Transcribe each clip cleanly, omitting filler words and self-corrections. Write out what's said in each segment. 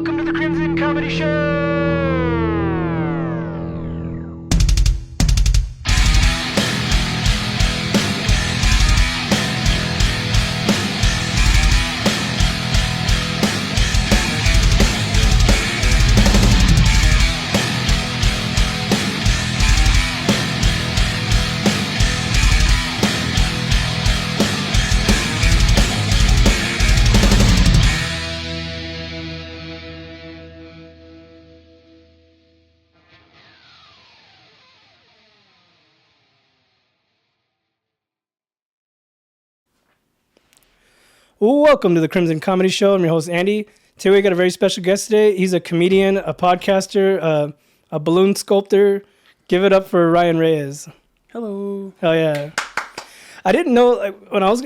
Welcome to the Crimson Comedy Show! Welcome to the Crimson Comedy Show. I'm your host, Andy. Today we got a very special guest today. He's a comedian, a podcaster, a balloon sculptor. Give it up for Rian Reyes. Hello. Hell yeah. I didn't know, like, when I was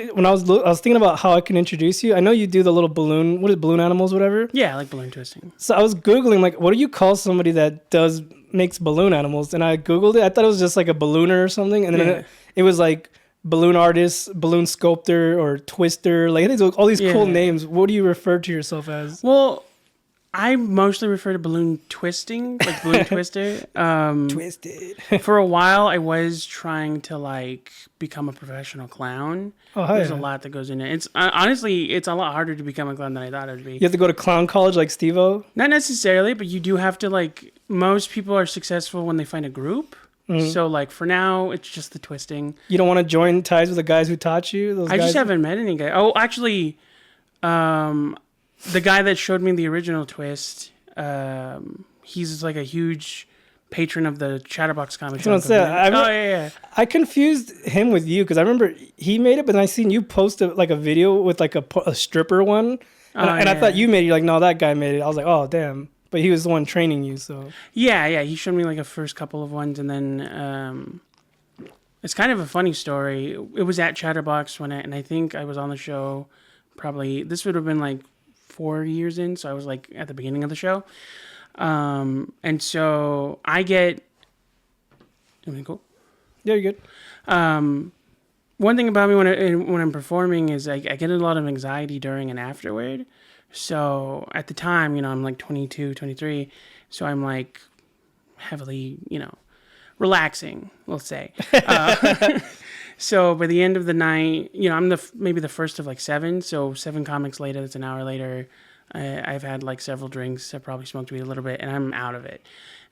thinking about how I can introduce you. I know you do the little balloon, what is it, balloon animals, whatever? Yeah, I like balloon twisting. So I was Googling, like, what do you call somebody that makes balloon animals? And I Googled it. I thought it was just like a ballooner or something. And then it was like balloon artist, balloon sculptor, or twister. Like, all these cool names. What do you refer to yourself as? Well, I mostly refer to balloon twisting, like balloon twister. Twisted. For a while, I was trying to like become a professional clown. Oh, There's a lot that goes into it. It's honestly, it's a lot harder to become a clown than I thought it would be. You have to go to clown college like Steve-O? Not necessarily, but you do have to like. Most people are successful when they find a group. Mm-hmm. So like for now, it's just the twisting. You don't want to join ties with the guys who taught you? I just haven't met any guy. Oh, actually, the guy that showed me the original twist, he's like a huge patron of the Chatterbox comic show. I confused him with you because I remember he made it, but then I seen you post a video with like a stripper one, and I thought you made it. You're like, no, that guy made it. I was like, oh damn, but he was the one training you. So yeah, he showed me like a first couple of ones, and then it's kind of a funny story. It was at Chatterbox and I think I was on the show. Probably this would have been like 4 years in, so I was like at the beginning of the show, and so I get. Everything cool? Yeah, you're good. One thing about me when I'm performing is I get a lot of anxiety during and afterward. So at the time, I'm like 22, 23, so I'm like heavily, relaxing, let's say. So by the end of the night, I'm maybe the first of like 7. So 7 comics later, that's an hour later. I've had like several drinks. I probably smoked weed a little bit, and I'm out of it.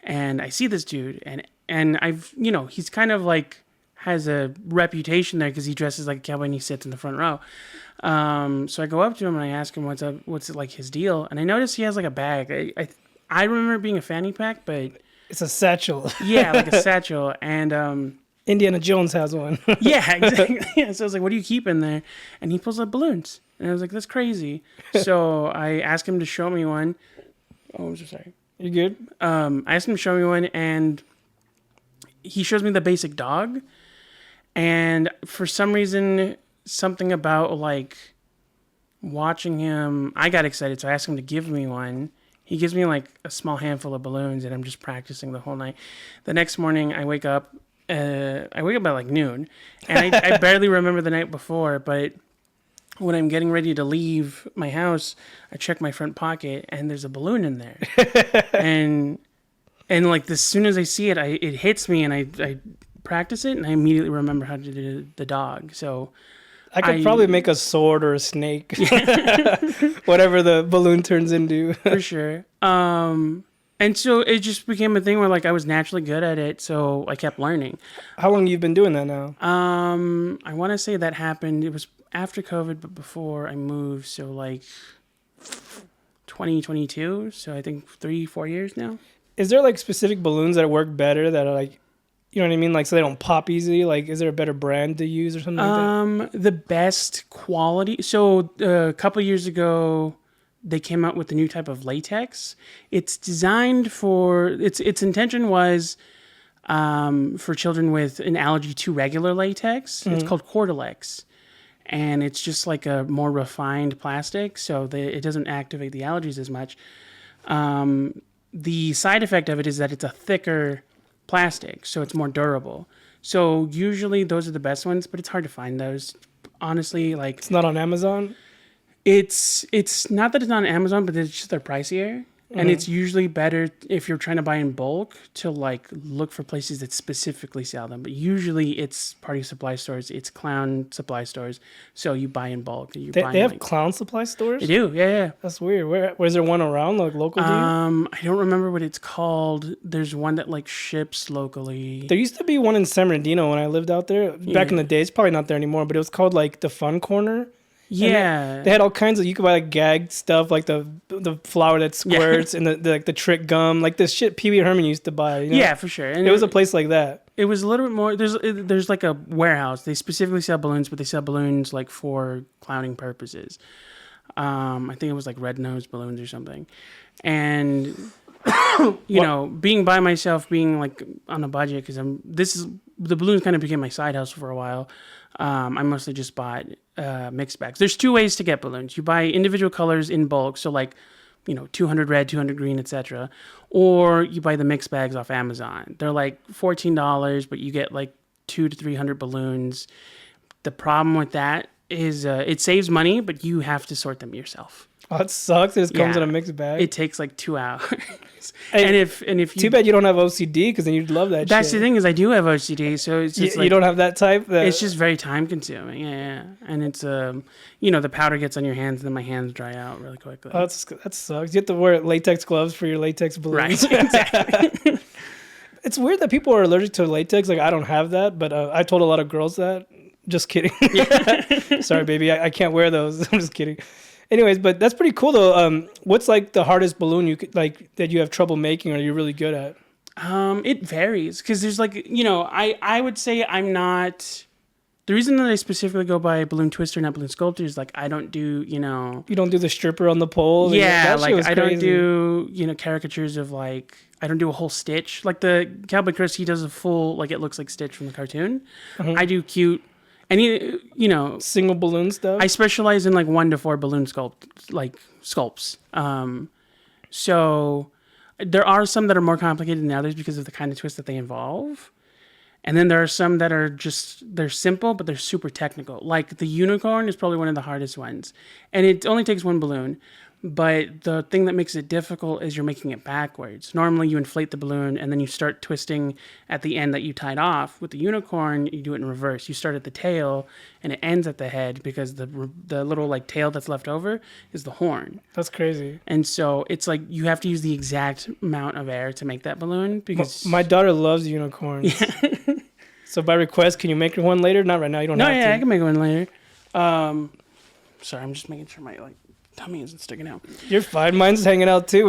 And I see this dude, and I've, he's kind of like has a reputation there because he dresses like a cowboy and he sits in the front row. So I go up to him and I ask him what's like his deal, and I notice he has like a bag. I remember it being a fanny pack, but it's a satchel. Yeah, like a satchel, and Indiana Jones has one. Yeah, exactly. Yeah, so I was like, what do you keep in there? And he pulls up balloons. And I was like, that's crazy. So I asked him to show me one. Oh, I'm so sorry. You good? I asked him to show me one, and he shows me the basic dog. And for some reason, something about like watching him, I got excited. So I asked him to give me one. He gives me like a small handful of balloons, and I'm just practicing the whole night. The next morning, I wake up at like noon, and I barely remember the night before, but when I'm getting ready to leave my house, I check my front pocket, and there's a balloon in there. and like as soon as I see it, it hits me, and I practice it, and I immediately remember how to do the dog. So I could probably make a sword or a snake, whatever the balloon turns into. For sure. And so it just became a thing where like I was naturally good at it, so I kept learning. How long have you been doing that now? I want to say that happened. It was after COVID, but before I moved, so like 2022. So I think 3-4 years now. Is there like specific balloons that work better that are like, you know what I mean? Like so they don't pop easily. Like, is there a better brand to use or something like that? The best quality. So a couple years ago, they came out with a new type of latex. It's designed for its intention was for children with an allergy to regular latex. Mm-hmm. It's called Cordylex, and it's just like a more refined plastic, so it doesn't activate the allergies as much. The side effect of it is that it's a thicker plastic, so it's more durable. So usually those are the best ones, but it's hard to find those. Honestly, like it's not on Amazon. It's not that it's not on Amazon, but it's just they're pricier. And it's usually better if you're trying to buy in bulk to like look for places that specifically sell them. But usually it's party supply stores, it's clown supply stores. So you buy in bulk. They have clown supply stores? They do, yeah. That's weird. Where's there one around, like local to you? I don't remember what it's called. There's one that like ships locally. There used to be one in San Bernardino when I lived out there. Back in the day. It's probably not there anymore, but it was called like the Fun Corner. Yeah, they had all kinds of, you could buy like gag stuff, like the flower that squirts and the trick gum, like this shit Pee Wee Herman used to buy. You know? Yeah, for sure. And it was a place like that. It was a little bit more. There's like a warehouse. They specifically sell balloons, but they sell balloons like for clowning purposes. I think it was like red nose balloons or something, and you know, being by myself, being like on a budget, because the balloons kind of became my side hustle for a while. I mostly just bought mixed bags. There's two ways to get balloons. You buy individual colors in bulk, so like, you know, 200 red, 200 green, etc. Or you buy the mixed bags off Amazon. They're like $14, but you get like 200 to 300 balloons. The problem with that is it saves money, but you have to sort them yourself. Oh, it sucks. It just comes in a mixed bag. It takes like 2 hours. and if you, too bad you don't have OCD, because then you'd love that. That's shit. The thing is, I do have OCD, so it's just you don't have that type. It's just very time consuming. Yeah, and it's you know, the powder gets on your hands, and then my hands dry out really quickly. Oh, that sucks. You have to wear latex gloves for your latex balloons. Right. Exactly. It's weird that people are allergic to latex. Like, I don't have that, but I told a lot of girls that. Just kidding. Sorry, baby. I can't wear those. I'm just kidding. Anyways, but that's pretty cool though. What's like the hardest balloon you could, like, that you have trouble making, or you're really good at? It varies, because there's like, you know, I would say I'm not. The reason that I specifically go by balloon twister, not balloon sculptor, is like I don't do, you know. You don't do the stripper on the pole. Yeah, like I don't do, you know, caricatures of like. I don't do a whole stitch like the Cowboy Chris. He does a full, like, it looks like Stitch from the cartoon. I do cute. And you know, single balloon stuff. I specialize in like 1 to 4 balloon sculpts. So there are some that are more complicated than others because of the kind of twist that they involve. And then there are some that are they're simple, but they're super technical. Like the unicorn is probably one of the hardest ones. And it only takes 1 balloon. But the thing that makes it difficult is you're making it backwards. Normally you inflate the balloon and then you start twisting at the end that you tied off. With the unicorn, you do it in reverse. You start at the tail and it ends at the head, because the little like tail that's left over is the horn. That's crazy. And so it's like you have to use the exact amount of air to make that balloon, because my daughter loves unicorns. Yeah. So by request, can you make one later? Not right now. You don't have to. No, yeah, I can make one later. Sorry, I'm just making sure my tummy isn't sticking out. You're fine. Mine's hanging out too.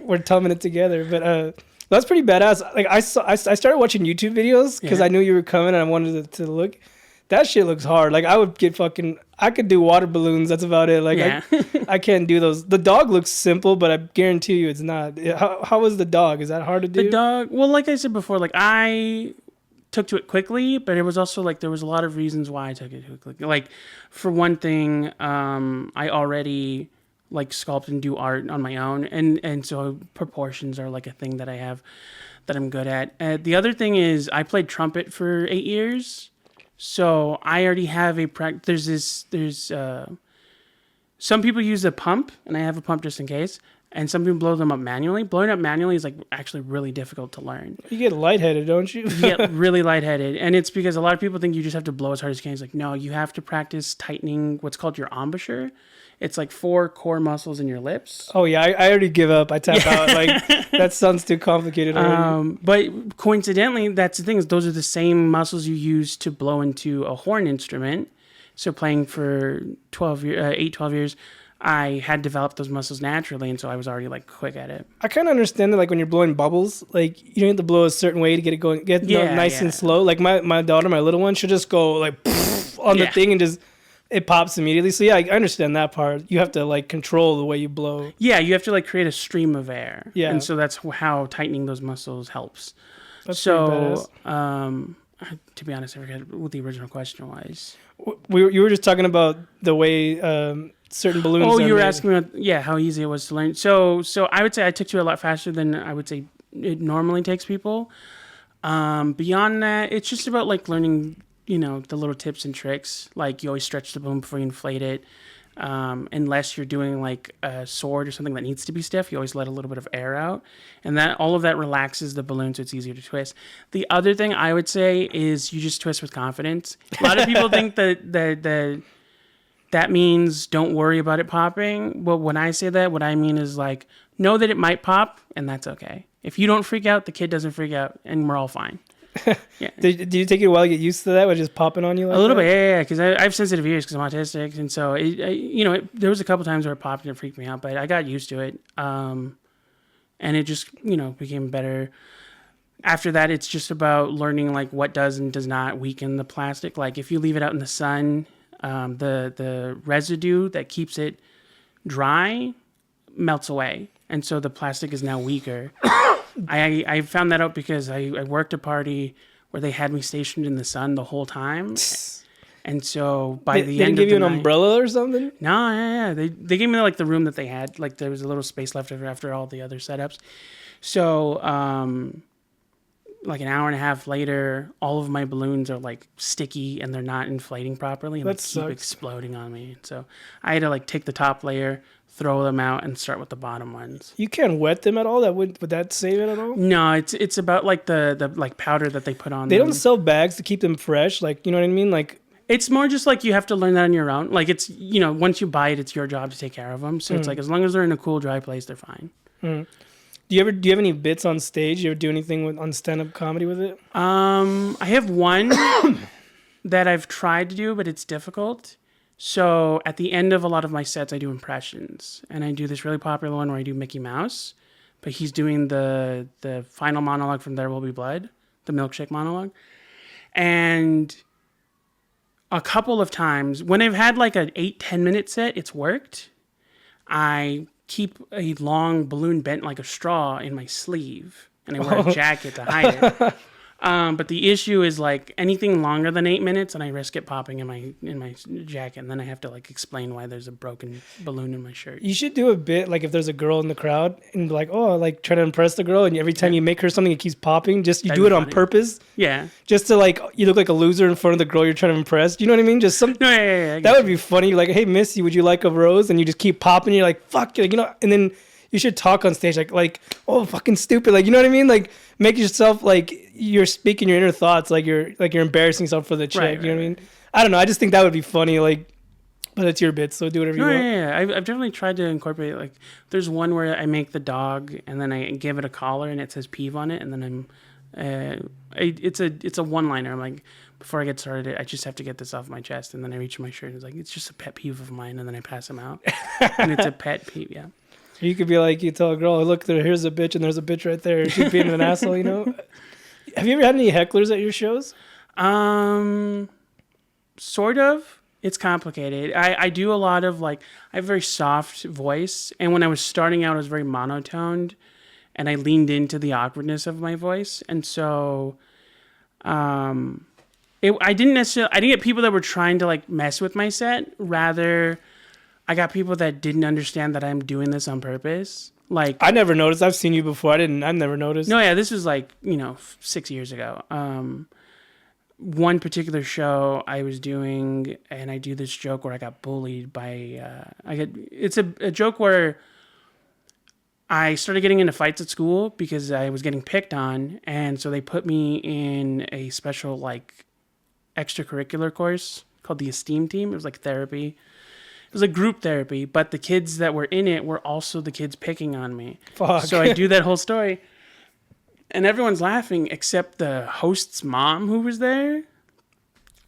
We're tumming it together. But that's pretty badass. Like I started watching YouTube videos because I knew you were coming and I wanted to look. That shit looks hard. Like I would get I could do water balloons. That's about it. Like I can't do those. The dog looks simple, but I guarantee you it's not. How is the dog? Is that hard to do? The dog. Well, like I said before, like I took to it quickly, but it was also like there was a lot of reasons why I took it quickly. Like for one thing, I already like sculpt and do art on my own, and so proportions are like a thing that I have that I'm good at. The other thing is I played trumpet for 8 years, so I already have a practice. There's some people use a pump, and I have a pump just in case. And some people blow them up manually. Blowing up manually is like actually really difficult to learn. You get lightheaded, don't you? You get really lightheaded. And it's because a lot of people think you just have to blow as hard as you can. It's like, no, you have to practice tightening what's called your embouchure. It's like 4 core muscles in your lips. Oh, yeah. I already give up. I tap out. Like, that sounds too complicated already. But coincidentally, that's the thing, is those are the same muscles you use to blow into a horn instrument. So playing for 12 years, I had developed those muscles naturally, and so I was already like quick at it. I kind of understand that, like when you're blowing bubbles, like you don't have to blow a certain way to get it going, nice and slow. Like my daughter, my little one, she'll just go like on the thing and just it pops immediately. So yeah, I understand that part. You have to like control the way you blow. Yeah, you have to like create a stream of air. Yeah, and so that's how tightening those muscles helps. That's so, to be honest, I forget what the original question was. You were just talking about the way certain balloons. Oh, you were asking me about, how easy it was to learn. So I would say I took to it a lot faster than I would say it normally takes people. Beyond that, it's just about like learning, the little tips and tricks. Like you always stretch the balloon before you inflate it. unless you're doing like a sword or something that needs to be stiff. You always let a little bit of air out, and that all of that relaxes the balloon, so it's easier to twist. The other thing I would say is you just twist with confidence. A lot of people think that means don't worry about it popping. Well, when I say that, what I mean is like know that it might pop, and that's okay. If you don't freak out, the kid doesn't freak out, and we're all fine. Yeah. Did you take it a while to get used to that, with just popping on you? Like a little that? bit, yeah. Because I have sensitive ears because I'm autistic, and so there was a couple times where it popped and it freaked me out, but I got used to it, and it just became better. After that, it's just about learning like what does and does not weaken the plastic. Like if you leave it out in the sun, the residue that keeps it dry melts away, and so the plastic is now weaker. I found that out because I worked a party where they had me stationed in the sun the whole time, and so by the end of the night, they give you an umbrella or something. No, yeah. They gave me like the room that they had. Like there was a little space left after all the other setups. So like an hour and a half later, all of my balloons are like sticky and they're not inflating properly, and they keep exploding on me. So I had to like take the top layer, throw them out, and start with the bottom ones. You can't wet them at all? Would that save it at all? No, it's about like the like powder that they put on. They don't sell bags to keep them fresh, like, you know what I mean? Like it's more just like you have to learn that on your own. Like it's once you buy it, it's your job to take care of them. So it's like as long as they're in a cool, dry place, they're fine. Do you have any bits on stage? You ever do anything on stand-up comedy with it? I have one that I've tried to do, but it's difficult. So at the end of a lot of my sets, I do impressions, and I do this really popular one where I do Mickey Mouse, but he's doing the final monologue from There Will Be Blood, the milkshake monologue. And a couple of times when I've had like an 8-10 minute set, it's worked. I keep a long balloon bent like a straw in my sleeve, and I wear a jacket to hide it. But the issue is like anything longer than 8 minutes, and I risk it popping in my jacket, and then I have to like explain why there's a broken balloon in my shirt. You should do a bit like if there's a girl in the crowd and be like, oh, like try to impress the girl, and every time you make her something, it keeps popping. Just you do it on purpose. Yeah. Just to like you look like a loser in front of the girl you're trying to impress. Do you know what I mean? Just some. No, yeah. That would be funny. Like, hey, Missy, would you like a rose? And you just keep popping. You're like, fuck, like, and then. You should talk on stage like, oh, fucking stupid. Like, you know what I mean? Like, make yourself like you're speaking your inner thoughts, like you're embarrassing yourself for the chick. You know what I mean? I don't know. I just think that would be funny. Like, but it's your bit, so do whatever you want. Yeah. I've definitely tried to incorporate. Like, there's one where I make the dog and then I give it a collar and it says peeve on it, and then it's a one-liner. I'm like, before I get started, I just have to get this off my chest, and then I reach my shirt and it's like, it's just a pet peeve of mine, and then I pass them out, and it's a pet peeve. Yeah. You could be like, you tell a girl, oh, look, here's a bitch, and there's a bitch right there. She's being an asshole, you know? Have you ever had any hecklers at your shows? Sort of. It's complicated. I do a lot of, like, I have a very soft voice, and when I was starting out, I was very monotoned, and I leaned into the awkwardness of my voice, and so I didn't get people that were trying to, like, mess with my set. Rather, I got people that didn't understand that I'm doing this on purpose. Like, I never noticed. I've seen you before. I've never noticed. No, yeah, this was like 6 years ago. One particular show I was doing, and I do this joke where I got bullied by. It's a joke where I started getting into fights at school because I was getting picked on, and so they put me in a special like extracurricular course called the Esteem Team. It was like therapy. It was like group therapy, but the kids that were in it were also the kids picking on me. Fuck. So I do that whole story, and everyone's laughing except the host's mom who was there.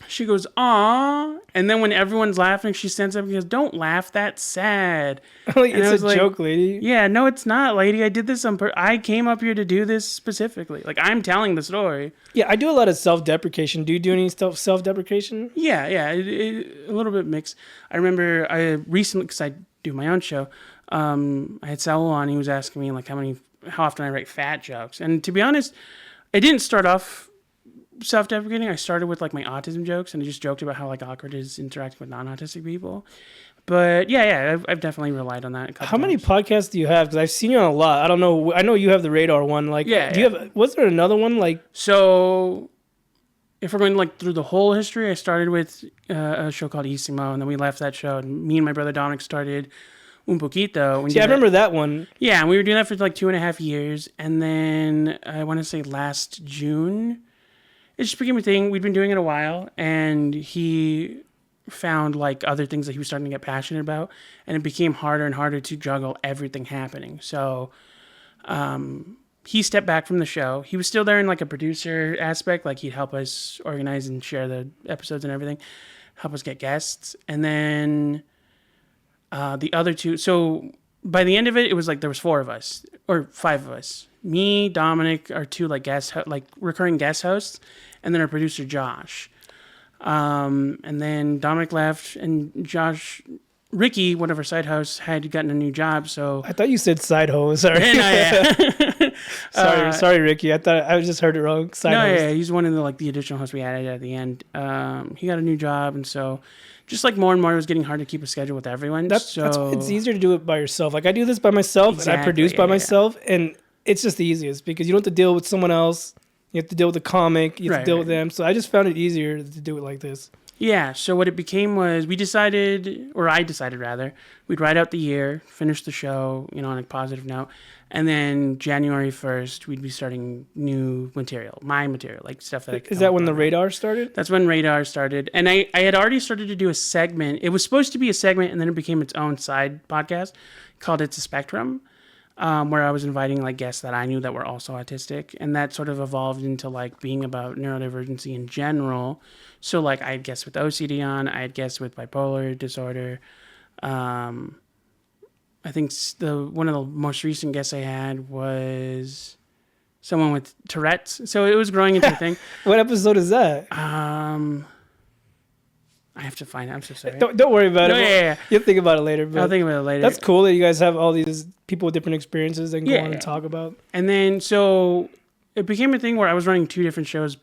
She goes, "Aw," and then when everyone's laughing, she stands up and goes, "Don't laugh, that's sad." Like, it's a joke, lady. Yeah, no, it's not, lady. I did this on purpose. I came up here to do this specifically. Like, I'm telling the story. Yeah, I do a lot of self-deprecation. Do you do any self-deprecation? Yeah, a little bit mixed. I remember I recently, because I do my own show, I had Saul on. He was asking me like how often I write fat jokes, and to be honest, I didn't start off self-deprecating. I started with like my autism jokes, and I just joked about how like awkward it is interacting with non-autistic people. But yeah, I've definitely relied on that. How many podcasts do you have? Because I've seen you on a lot. I don't know. I know you have the Radar one. Like, yeah. Was there another one? Like, so if we're going like through the whole history, I started with a show called Isimo, and then we left that show, and me and my brother Dominic started Un Poquito. See, I remember that one. Yeah, and we were doing that for like 2.5 years, and then I want to say last June, it just became a thing. We'd been doing it a while, and he found like other things that he was starting to get passionate about, and it became harder and harder to juggle everything happening. So he stepped back from the show. He was still there in like a producer aspect, like he'd help us organize and share the episodes and everything, help us get guests. And then the other two, so by the end of it, it was like there was 4 of us or 5 of us. Me, Dominic, our 2 like recurring guest hosts, and then our producer Josh. And then Dominic left, and Ricky, one of our side hosts, had gotten a new job. So I thought you said side host. Sorry. Sorry, Ricky. I thought I just heard it wrong. Side host. Yeah, he's one of the additional hosts we added at the end. He got a new job, and so just like more and more, it was getting hard to keep a schedule with everyone. It's easier to do it by yourself. Like I do this by myself, and I produce by myself, and it's just the easiest because you don't have to deal with someone else. You have to deal with the comic. You have to deal with them. So I just found it easier to do it like this. Yeah, so what it became was I decided rather, we'd ride out the year, finish the show, on a positive note, and then January 1st, we'd be starting new material, my material, like stuff that I could. Is that when the Radar started? That's when Radar started. And I had already started to do a segment. It was supposed to be a segment, and then it became its own side podcast called It's a Spectrum. Where I was inviting like guests that I knew that were also autistic, and that sort of evolved into like being about neurodivergency in general. So like I had guests with OCD on, I had guests with bipolar disorder. I think one of the most recent guests I had was someone with Tourette's. So it was growing into a thing. What episode is that? I have to find it. I'm so sorry. Don't worry about it. Yeah. You'll think about it later. But I'll think about it later. That's cool that you guys have all these people with different experiences that can go on and talk about. And then, so it became a thing where I was running 2 different shows.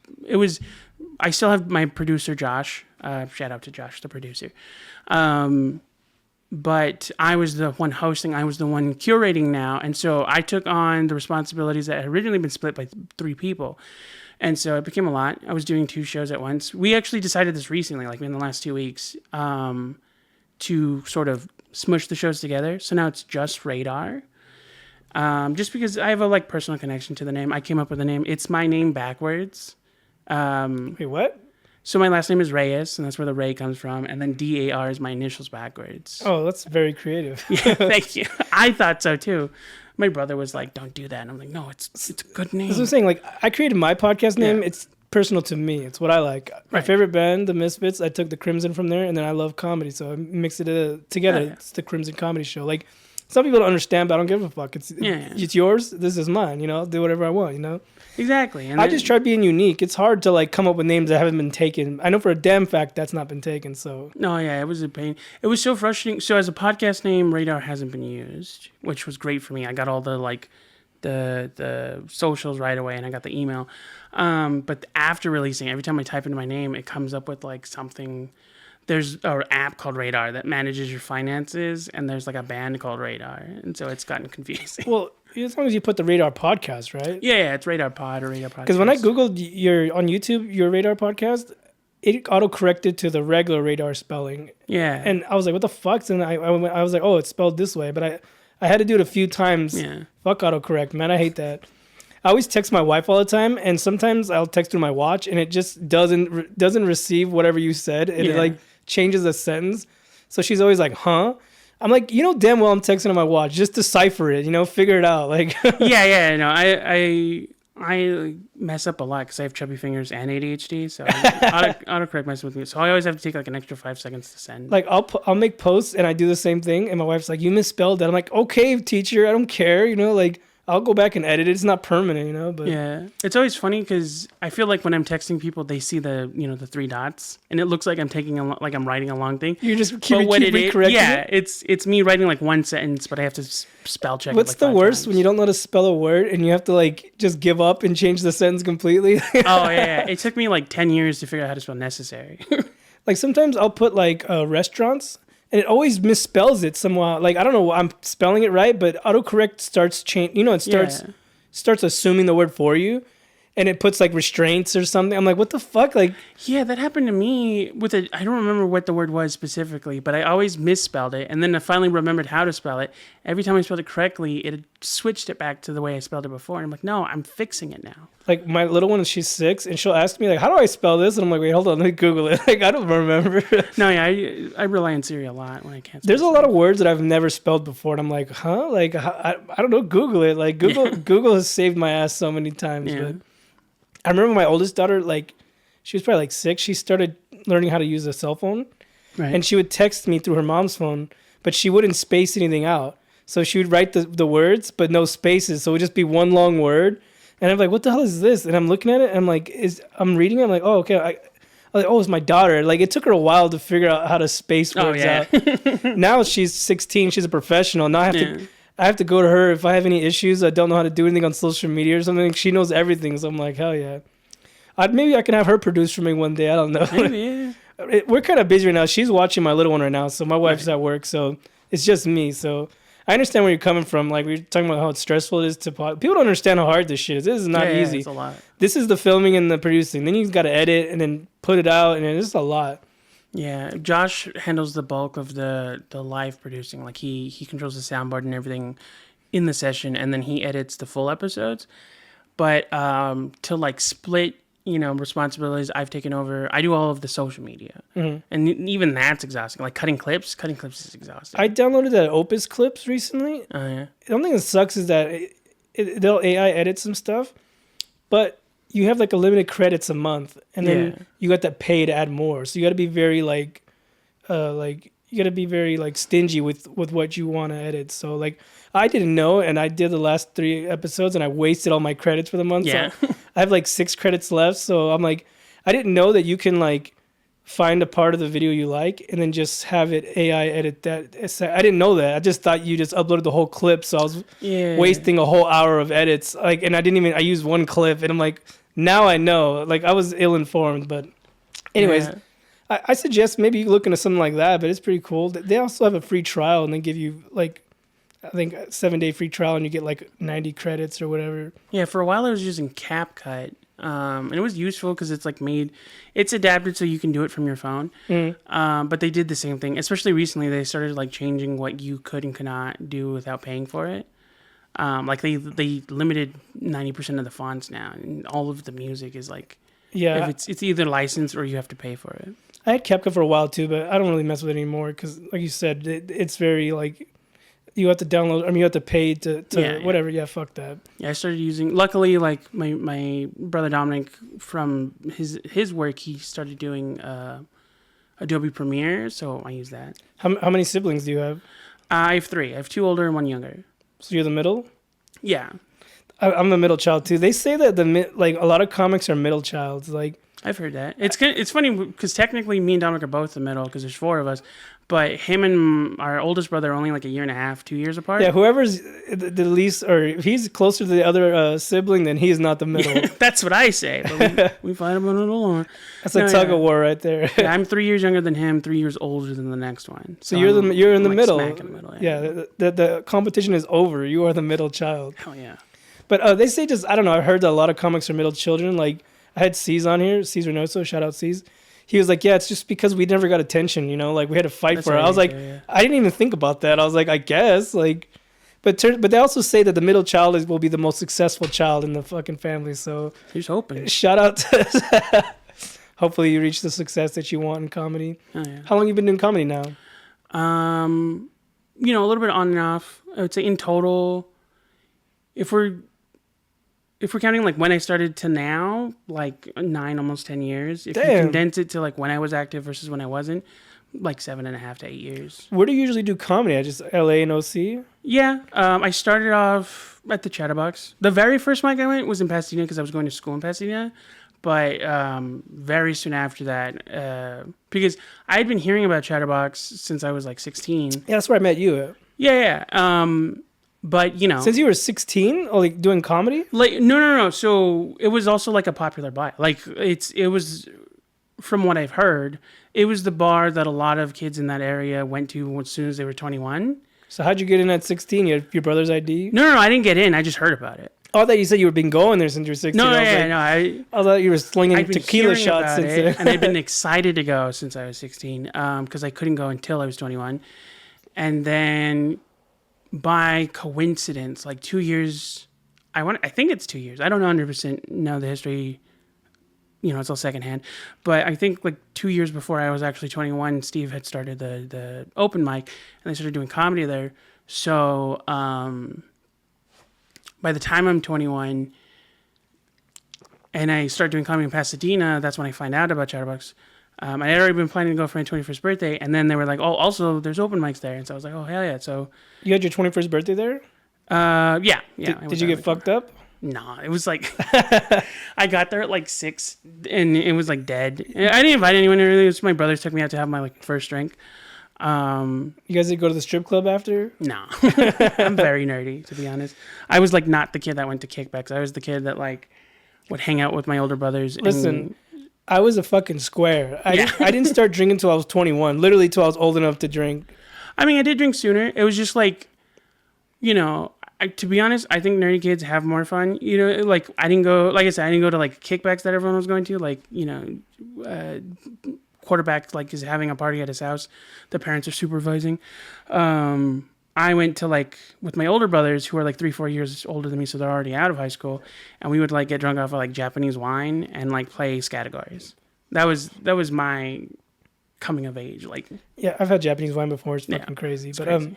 I still have my producer, Josh. Shout out to Josh, the producer. But I was the one hosting. I was the one curating now. And so I took on the responsibilities that had originally been split by 3 people. And so it became a lot. I was doing 2 shows at once. We actually decided this recently, like in the last 2 weeks, to sort of smush the shows together. So now it's just Radar. Just because I have a personal connection to the name. I came up with the name. It's my name backwards. Wait, what? So my last name is Reyes, and that's where the Ray comes from. And then DAR is my initials backwards. Oh, that's very creative. Yeah, thank you. I thought so too. My brother was like, "Don't do that," and I'm like, "No, it's a good name." That's what I'm saying. Like, I created my podcast name. Yeah. It's personal to me. It's what I like. Right. My favorite band, the Misfits. I took the Crimson from there, and then I love comedy, so I mixed it together. Yeah. It's the Crimson Comedy Show. Like, some people don't understand, but I don't give a fuck. It's yours. This is mine. I'll do whatever I want. Exactly. And I just try being unique. It's hard to come up with names that haven't been taken. I know for a damn fact that's not been taken. So no, yeah, it was a pain. It was so frustrating. So as a podcast name, Radar hasn't been used, which was great for me. I got all the the socials right away, and I got the email. But after releasing, every time I type into my name, it comes up with something. There's an app called Radar that manages your finances, and there's a band called Radar, and so it's gotten confusing. Well, as long as you put the Radar podcast, right? Yeah, it's Radar Pod or Radar Podcast. Because when I googled on YouTube your Radar podcast, it auto-corrected to the regular Radar spelling. Yeah. And I was like, what the fuck? And I was like, oh, it's spelled this way. But I had to do it a few times. Yeah. Fuck autocorrect, man. I hate that. I always text my wife all the time, and sometimes I'll text through my watch, and it just doesn't receive whatever you said. And it changes a sentence. So she's always like, huh? I'm like, damn well I'm texting on my watch. Just decipher it, figure it out. Yeah. No, I mess up a lot because I have chubby fingers and ADHD. So autocorrect messes with me. So I always have to take an extra 5 seconds to send. I'll make posts and I do the same thing, and my wife's like, you misspelled that. I'm like, okay, teacher, I don't care. I'll go back and edit it. It's not permanent, but yeah, it's always funny because I feel like when I'm texting people, they see the the 3 dots, and it looks like I'm I'm writing a long thing. You just keep recorrecting. Yeah, it's me writing 1 sentence, but I have to spell check. What's the worst times. When you don't know how to spell a word and you have to just give up and change the sentence completely? Oh yeah, it took me 10 years to figure out how to spell necessary. Sometimes I'll put restaurants. And it always misspells it somehow. I don't know, I'm spelling it right, but autocorrect starts starts assuming the word for you. and it puts like restraints or something. I'm like, what the fuck? Like, Yeah, that happened to me with a. I don't remember what the word was specifically, but I always misspelled it, and then I finally remembered how to spell it. Every time I spelled it correctly, it had switched it back to the way I spelled it before. And I'm like, no, I'm fixing it now. like my little one, she's 6, and she'll ask me like, how do I spell this? And I'm like, wait, hold on, let me Google it. Like, I don't remember. No, yeah, I rely on Siri a lot when I can't. There's a lot of words that I've never spelled before, and I'm like, huh? Like, I don't know. Google it. Like, Google has saved my ass so many times. Yeah. But I remember my oldest daughter, like, she was probably like 6. She started learning how to use a cell phone, Right. and she would text me through her mom's phone, but she wouldn't space anything out. So she would write the words, but no spaces. So it would just be one long word. And I'm like, what the hell is this? And I'm looking at it, and I'm like, I'm reading it. I'm like, oh, okay. I'm like, oh, it's my daughter. Like, it took her a while to figure out how to space words out. Now she's 16. She's a professional. Now I have to go to her if I have any issues. I don't know how to do anything on social media or something. She knows everything. So I'm like, hell yeah. Maybe I can have her produce for me one day. I don't know. Maybe, yeah. We're kind of busy right now. She's watching my little one right now. So my wife's at work. So it's just me. So I understand where you're coming from. Like, we're talking about how stressful it is to people don't understand how hard this shit is. This is not easy. It's a lot. This is the filming and the producing. Then you got to edit and then put it out, and it's a lot. Yeah, Josh handles the bulk of the live producing. Like, he controls the soundboard and everything in the session, and then he edits the full episodes. But to like split, responsibilities, I've taken over. I do all of the social media, and even that's exhausting. Like cutting clips is exhausting. I downloaded that Opus Clips recently. Oh yeah. The only thing that sucks is that they'll AI edit some stuff, but you have like a limited credits a month, and then you got to pay to add more. So you got to be very stingy with what you want to edit. So like, I didn't know, and I did the last 3 episodes, and I wasted all my credits for the month. Yeah. So I have like 6 credits left. So I'm like, I didn't know that you can like find a part of the video you like and then just have it AI edit that. I didn't know that. I just thought you just uploaded the whole clip. So I was wasting a whole hour of edits. Like, and I used one clip, and I'm like, now I know. Like, I was ill informed, but anyways. Yeah. I suggest maybe you look into something like that, but it's pretty cool. They also have a free trial, and they give you like, I think a 7-day free trial, and you get like 90 credits or whatever. Yeah, for a while I was using CapCut, and it was useful because it's like it's adapted so you can do it from your phone. But they did the same thing, especially recently. They started like changing what you could and could not do without paying for it. Like they limited 90% of the fonts now, and all of the music is like, if it's either licensed or you have to pay for it. I had CapCut for a while too, but I don't really mess with it anymore because, like you said, it's very like, you have to download. I mean, you have to pay to whatever. Yeah, fuck that. Yeah, I started using. Luckily, like my brother Dominic, from his work, he started doing Adobe Premiere, so I use that. How many siblings do you have? I have 3. I have 2 older and 1 younger. So you're the middle? Yeah. I'm the middle child too. They say that like a lot of comics are middle childs. Like, I've heard that. It's funny because technically me and Dominic are both the middle because there's 4 of us, but him and our oldest brother are only like 1.5 years, 2 years apart. Yeah, whoever's the least, or if he's closer to the other sibling, then he's not the middle. That's what I say. But we fight about it a lot. That's a tug of war right there. Yeah, I'm 3 years younger than him, 3 years older than the next one. So you're in the middle. Smack in the middle. Yeah, the competition is over. You are the middle child. Hell yeah. But they say I don't know. I heard that a lot of comics are middle children. Like, I had C's on here, C's Reynoso, shout out C's. He was like, yeah, it's just because we never got attention, like we had to fight for it. I was like, I didn't even think about that. I was like, I guess, like, but they also say that the middle child will be the most successful child in the fucking family. So here's hoping. Shout out to hopefully you reach the success that you want in comedy. Oh, yeah. How long you been doing comedy now? A little bit on and off. I would say in total, if we're counting like when I started to now, like 9, almost 10 years. If you condense it to like when I was active versus when I wasn't, like 7.5 to 8 years. Where do you usually do comedy? Just LA and OC? Yeah. I started off at the Chatterbox. The very first mic I went was in Pasadena because I was going to school in Pasadena. But very soon after that, because I had been hearing about Chatterbox since I was like 16. Yeah, that's where I met you at. Yeah. But since you were 16, or like doing comedy? Like no. So it was also like a popular bar. Like it was, from what I've heard, it was the bar that a lot of kids in that area went to as soon as they were 21. So how'd you get in at 16? You had your brother's ID? No, I didn't get in. I just heard about it. Oh, that you said you were been going there since you were 16. No, I was yeah, like, no, I thought you were slinging I've been tequila hearing shots about since it, then. and I've been excited to go since I was 16, because I couldn't go until I was 21, and then by coincidence, like 2 years, I think it's 2 years. I don't know 100% know the history. It's all secondhand, but I think like 2 years before I was actually 21, Steve had started the open mic, and they started doing comedy there. So by the time I'm 21 and I start doing comedy in Pasadena, that's when I find out about Chatterbox. I had already been planning to go for my 21st birthday, and then they were like, "Oh, also there's open mics there," and so I was like, "Oh hell yeah!" So You had your 21st birthday there? yeah. Did you get fucked up? No, it was like I got there at like 6, and it was like dead. I didn't invite anyone really. It was my brothers took me out to have my like first drink. You guys did go to the strip club after? No, I'm very nerdy to be honest. I was like not the kid that went to kickbacks. I was the kid that like would hang out with my older brothers. Listen, I was a fucking square. I didn't start drinking until I was 21. Literally till I was old enough to drink. I mean, I did drink sooner. It was just like, to be honest, I think nerdy kids have more fun. Like I didn't go, like I said, I didn't go to like kickbacks that everyone was going to. Like, quarterback like is having a party at his house. The parents are supervising. I went to like with my older brothers who are like 3-4 years older than me, so they're already out of high school, and we would like get drunk off of like Japanese wine and like play categories. That was my coming of age. Like, yeah, I've had Japanese wine before. It's fucking crazy. But crazy.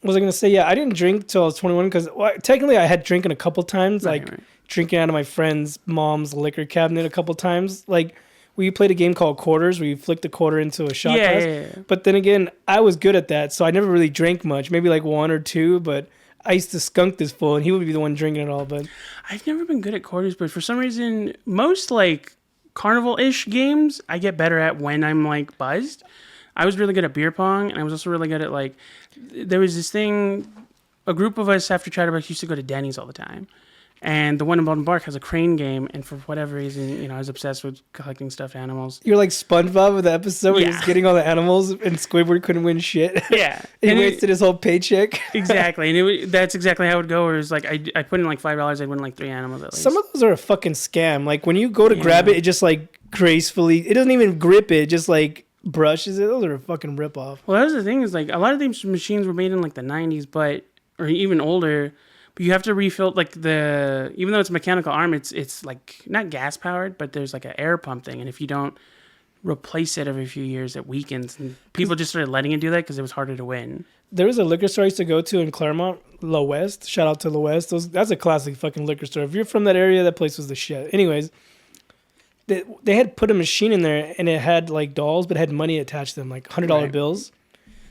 what was I gonna say? Yeah, I didn't drink till I was 21 because technically I had drinking a couple times, like drinking out of my friend's mom's liquor cabinet a couple times. Like we played a game called Quarters where you flicked a quarter into a shot glass. Yeah. But then again, I was good at that, so I never really drank much. Maybe like 1 or 2, but I used to skunk this fool, and he would be the one drinking it all. But I've never been good at Quarters, but for some reason, most like carnival-ish games I get better at when I'm like buzzed. I was really good at beer pong, and I was also really good at like, there was this thing, a group of us after Chatterbox used to go to Denny's all the time. And the one in Baldwin Park has a crane game, and for whatever reason, I was obsessed with collecting stuffed animals. You're like SpongeBob with the episode where he's getting all the animals, and Squidward couldn't win shit. Yeah. He wasted his whole paycheck. Exactly. And that's exactly how it would go, where it's like, I put in like $5, I'd win like 3 animals at least. Some of those are a fucking scam. Like when you go to grab it, it just like gracefully, it doesn't even grip it, just like brushes it. Those are a fucking ripoff. Well, that was the thing, is like a lot of these machines were made in like the 90s, or even older. But you have to refill like even though it's a mechanical arm, it's like not gas powered, but there's like an air pump thing, and if you don't replace it every few years, it weakens. And people just started letting it do that because it was harder to win. There was a liquor store I used to go to in Claremont, La West. Shout out to La West. That's a classic fucking liquor store. If you're from that area, that place was the shit. Anyways, they had put a machine in there, and it had like dolls, but it had money attached to them, like $100 bills.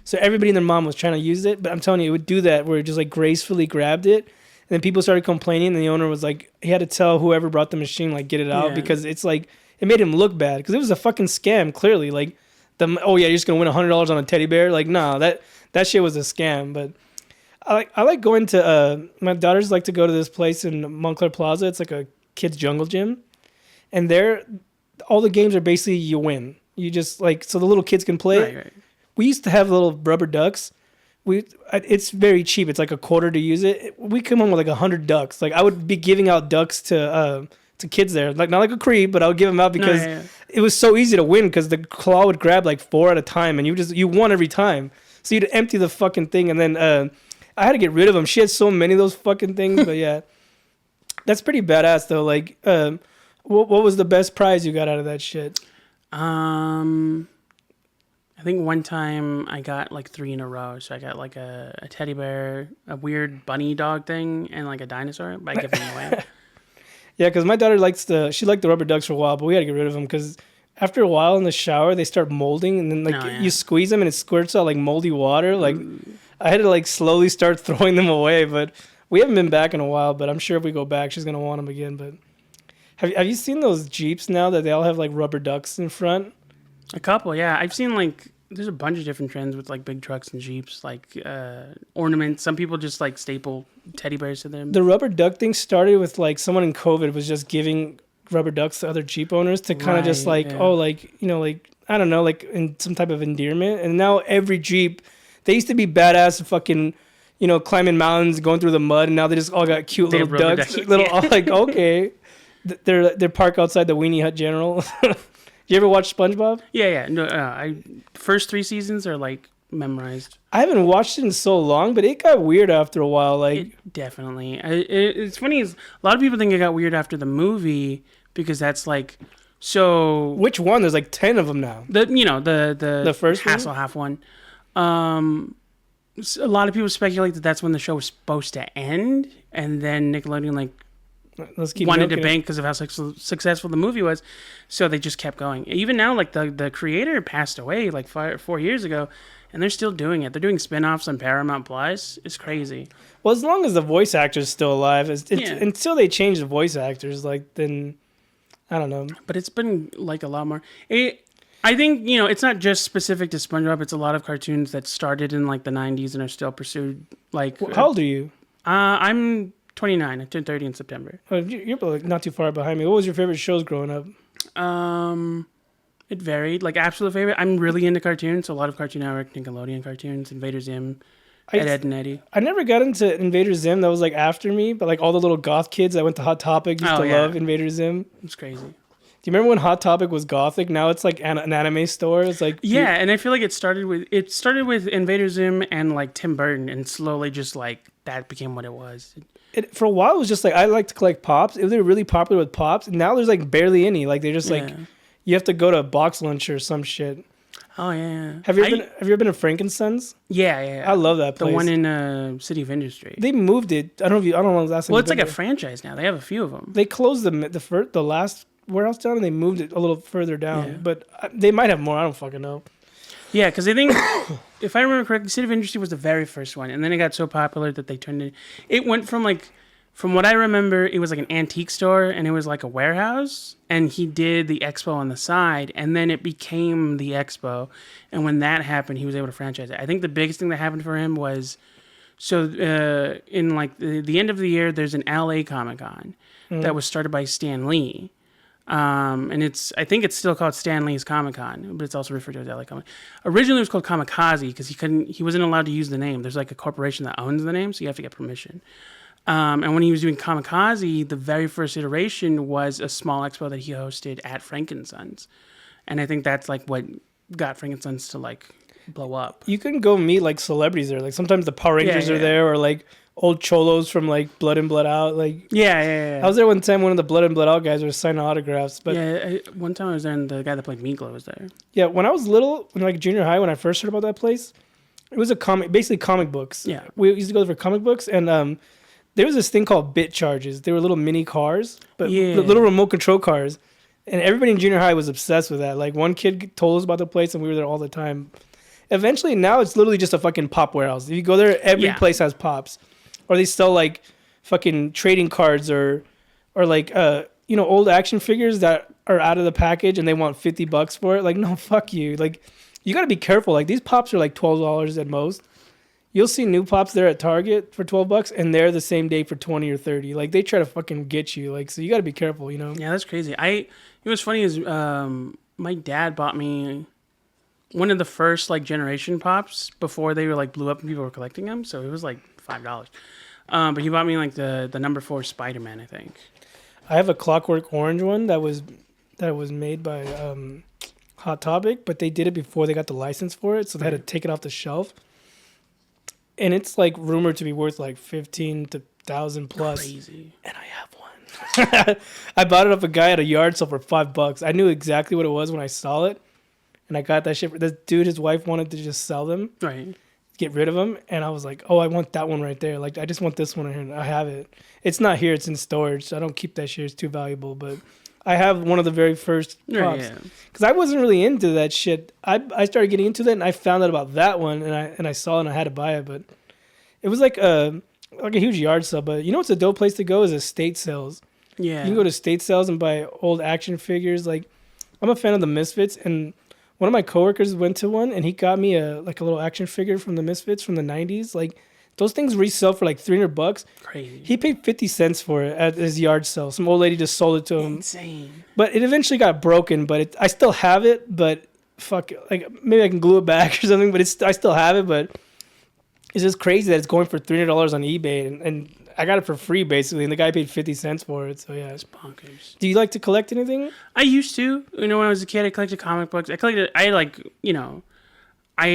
So everybody and their mom was trying to use it, but I'm telling you, it would do that where it just like gracefully grabbed it, and then people started complaining, and the owner was like, he had to tell whoever brought the machine, like, get it out, because it's like, it made him look bad, because it was a fucking scam, clearly. Like, you're just going to win $100 on a teddy bear? Like, nah, that shit was a scam. But I like going to, my daughters like to go to this place in Montclair Plaza. It's like a kid's jungle gym, and there, all the games are basically you win. You just, like, so the little kids can play. Right. We used to have little rubber ducks. It's very cheap. It's like $0.25 to use it. We come home with like 100 ducks. Like I would be giving out ducks to kids there. Like not like a creep, but I would give them out because it was so easy to win because the claw would grab like 4 at a time, and you won every time. So you'd empty the fucking thing, and then I had to get rid of them. She had so many of those fucking things, but yeah, that's pretty badass though. Like, what was the best prize you got out of that shit? I think one time I got like 3 in a row. So I got like a teddy bear, a weird bunny dog thing, and like a dinosaur by giving them away. Yeah, because my daughter she liked the rubber ducks for a while, but we had to get rid of them because after a while in the shower, they start molding, and then you squeeze them and it squirts out like moldy water. Like I had to like slowly start throwing them away, but we haven't been back in a while, but I'm sure if we go back, she's going to want them again. But have you seen those Jeeps now that they all have like rubber ducks in front? A couple, yeah. I've seen like, there's a bunch of different trends with like big trucks and Jeeps, like ornaments. Some people just like staple teddy bears to them. The rubber duck thing started with like someone in COVID was just giving rubber ducks to other Jeep owners to kind of just like, like I don't know, like in some type of endearment. And now every Jeep, they used to be badass fucking climbing mountains, going through the mud, and now they just all got cute They little have rubber ducks. duckies, Little, yeah. like, okay, they're parked outside the Weenie Hut General. You ever watch SpongeBob? Yeah. No, I first 3 seasons are like memorized. I haven't watched it in so long, but it got weird after a while. Like, It definitely. It's funny is a lot of people think it got weird after the movie because that's like so. which one? There's like 10 of them now. The first one? Hasselhoff one. A lot of people speculate that that's when the show was supposed to end, and then Nickelodeon like Let's keep wanted to milking it. bank because of how successful the movie was, so they just kept going. Even now, like the creator passed away like 4 years ago, and they're still doing it. They're doing spin-offs on Paramount Plus. It's crazy. Well, as long as the voice actor's still alive, Yeah. until they change the voice actors, like, then I don't know. But it's been like a lot more. I think it's not just specific to SpongeBob. It's a lot of cartoons that started in like the '90s and are still pursued. Like How old are you? I'm 29. I turned 30 in September. Oh, you're like not too far behind me. What was your favorite shows growing up? It varied. Like absolute favorite. I'm really into cartoons. So a lot of Cartoon Network, Nickelodeon cartoons, Invader Zim, Ed and Eddie. I never got into Invader Zim. That was like after me, but like all the little goth kids that went to Hot Topic used to love Invader Zim. It's crazy. Do you remember when Hot Topic was gothic? Now it's like an anime store. It's like Yeah, and I feel like it started with Invader Zim and like Tim Burton, and slowly just like that became what it was. For a while it was just like I like to collect pops. They were really popular with pops. And now there's like barely any. Like they're just like you have to go to a box lunch or some shit. Oh yeah. Have you ever been to Frankenstein's? Yeah. I love that place. The one in City of Industry. They moved it. I don't know last time. Well, it's like a franchise now. They have a few of them. They closed the last warehouse down and they moved it a little further down. Yeah. But they might have more. I don't fucking know. Yeah, because I think, if I remember correctly, City of Industry was the very first one, and then it got so popular that they turned it. It went from what I remember, it was like an antique store, and it was like a warehouse, and he did the expo on the side, and then it became the expo, and when that happened, he was able to franchise it. I think the biggest thing that happened for him was, in like the end of the year, there's an LA Comic-Con that was started by Stan Lee. And I think it's still called Stan Lee's Comic Con, but it's also referred to as LA Comic. Originally, it was called Kamikaze because he wasn't allowed to use the name. There's like a corporation that owns the name, so you have to get permission. And when he was doing Kamikaze, the very first iteration was a small expo that he hosted at Frankenstein's, and I think that's like what got Frankenstein's to like blow up. You can go meet like celebrities there. Like sometimes the Power Rangers are there, or like old cholos from like Blood and Blood Out. Like yeah. I was there one time. One of the Blood and Blood Out guys was signing autographs. But one time I was there, and the guy that played Meatloaf was there. Yeah, when I was little, when like junior high, when I first heard about that place, it was basically comic books. Yeah, we used to go there for comic books, and there was this thing called bit charges. They were little mini cars, but little remote control cars, and everybody in junior high was obsessed with that. Like one kid told us about the place, and we were there all the time. Eventually, now it's literally just a fucking pop warehouse. If you go there, every place has pops. Or they sell like fucking trading cards or like old action figures that are out of the package and they want $50 for it. Like, no, fuck you. Like, you gotta be careful. Like, these pops are like $12 at most. You'll see new pops there at Target for $12 and they're the same day for 20 or 30. Like, they try to fucking get you. Like, so you gotta be careful, Yeah, that's crazy. What's funny is my dad bought me one of the first like generation pops before they were like blew up and people were collecting them. So it was like $5. But he bought me like the number 4 Spider-Man, I think. I have a Clockwork Orange one that was made by Hot Topic, but they did it before they got the license for it, so they had to take it off the shelf. And it's like rumored to be worth like 15 to 1,000 plus. Crazy. And I have one. I bought it off a guy at a yard sale for $5. I knew exactly what it was when I saw it, and I got that shit. This dude, his wife wanted to just sell them. Right. Get rid of them, and I was like, oh, I want that one right there. Like, I just want this one right here, and I have it. It's not here, it's in storage, so I don't keep that shit. It's too valuable, but I have one of the very first pops. Because I wasn't really into that shit. I started getting into that, and I found out about that one, and I saw it, and I had to buy it, but it was like a huge yard sale. But you know what's a dope place to go is estate sales. Yeah. You can go to estate sales and buy old action figures. Like, I'm a fan of the Misfits, and one of my coworkers went to one, and he got me a little action figure from the Misfits from the 90s. Like, those things resell for like $300. Crazy. He paid 50 cents for it at his yard sale. Some old lady just sold it to him. Insane. But it eventually got broken. But I still have it. But fuck, like maybe I can glue it back or something. But I still have it. But It's just crazy that it's going for $300 on eBay, and I got it for free basically, and the guy paid 50 cents for it. So yeah, It's bonkers. do you like to collect anything? I used to, when I was a kid, I collected comic books. I like, I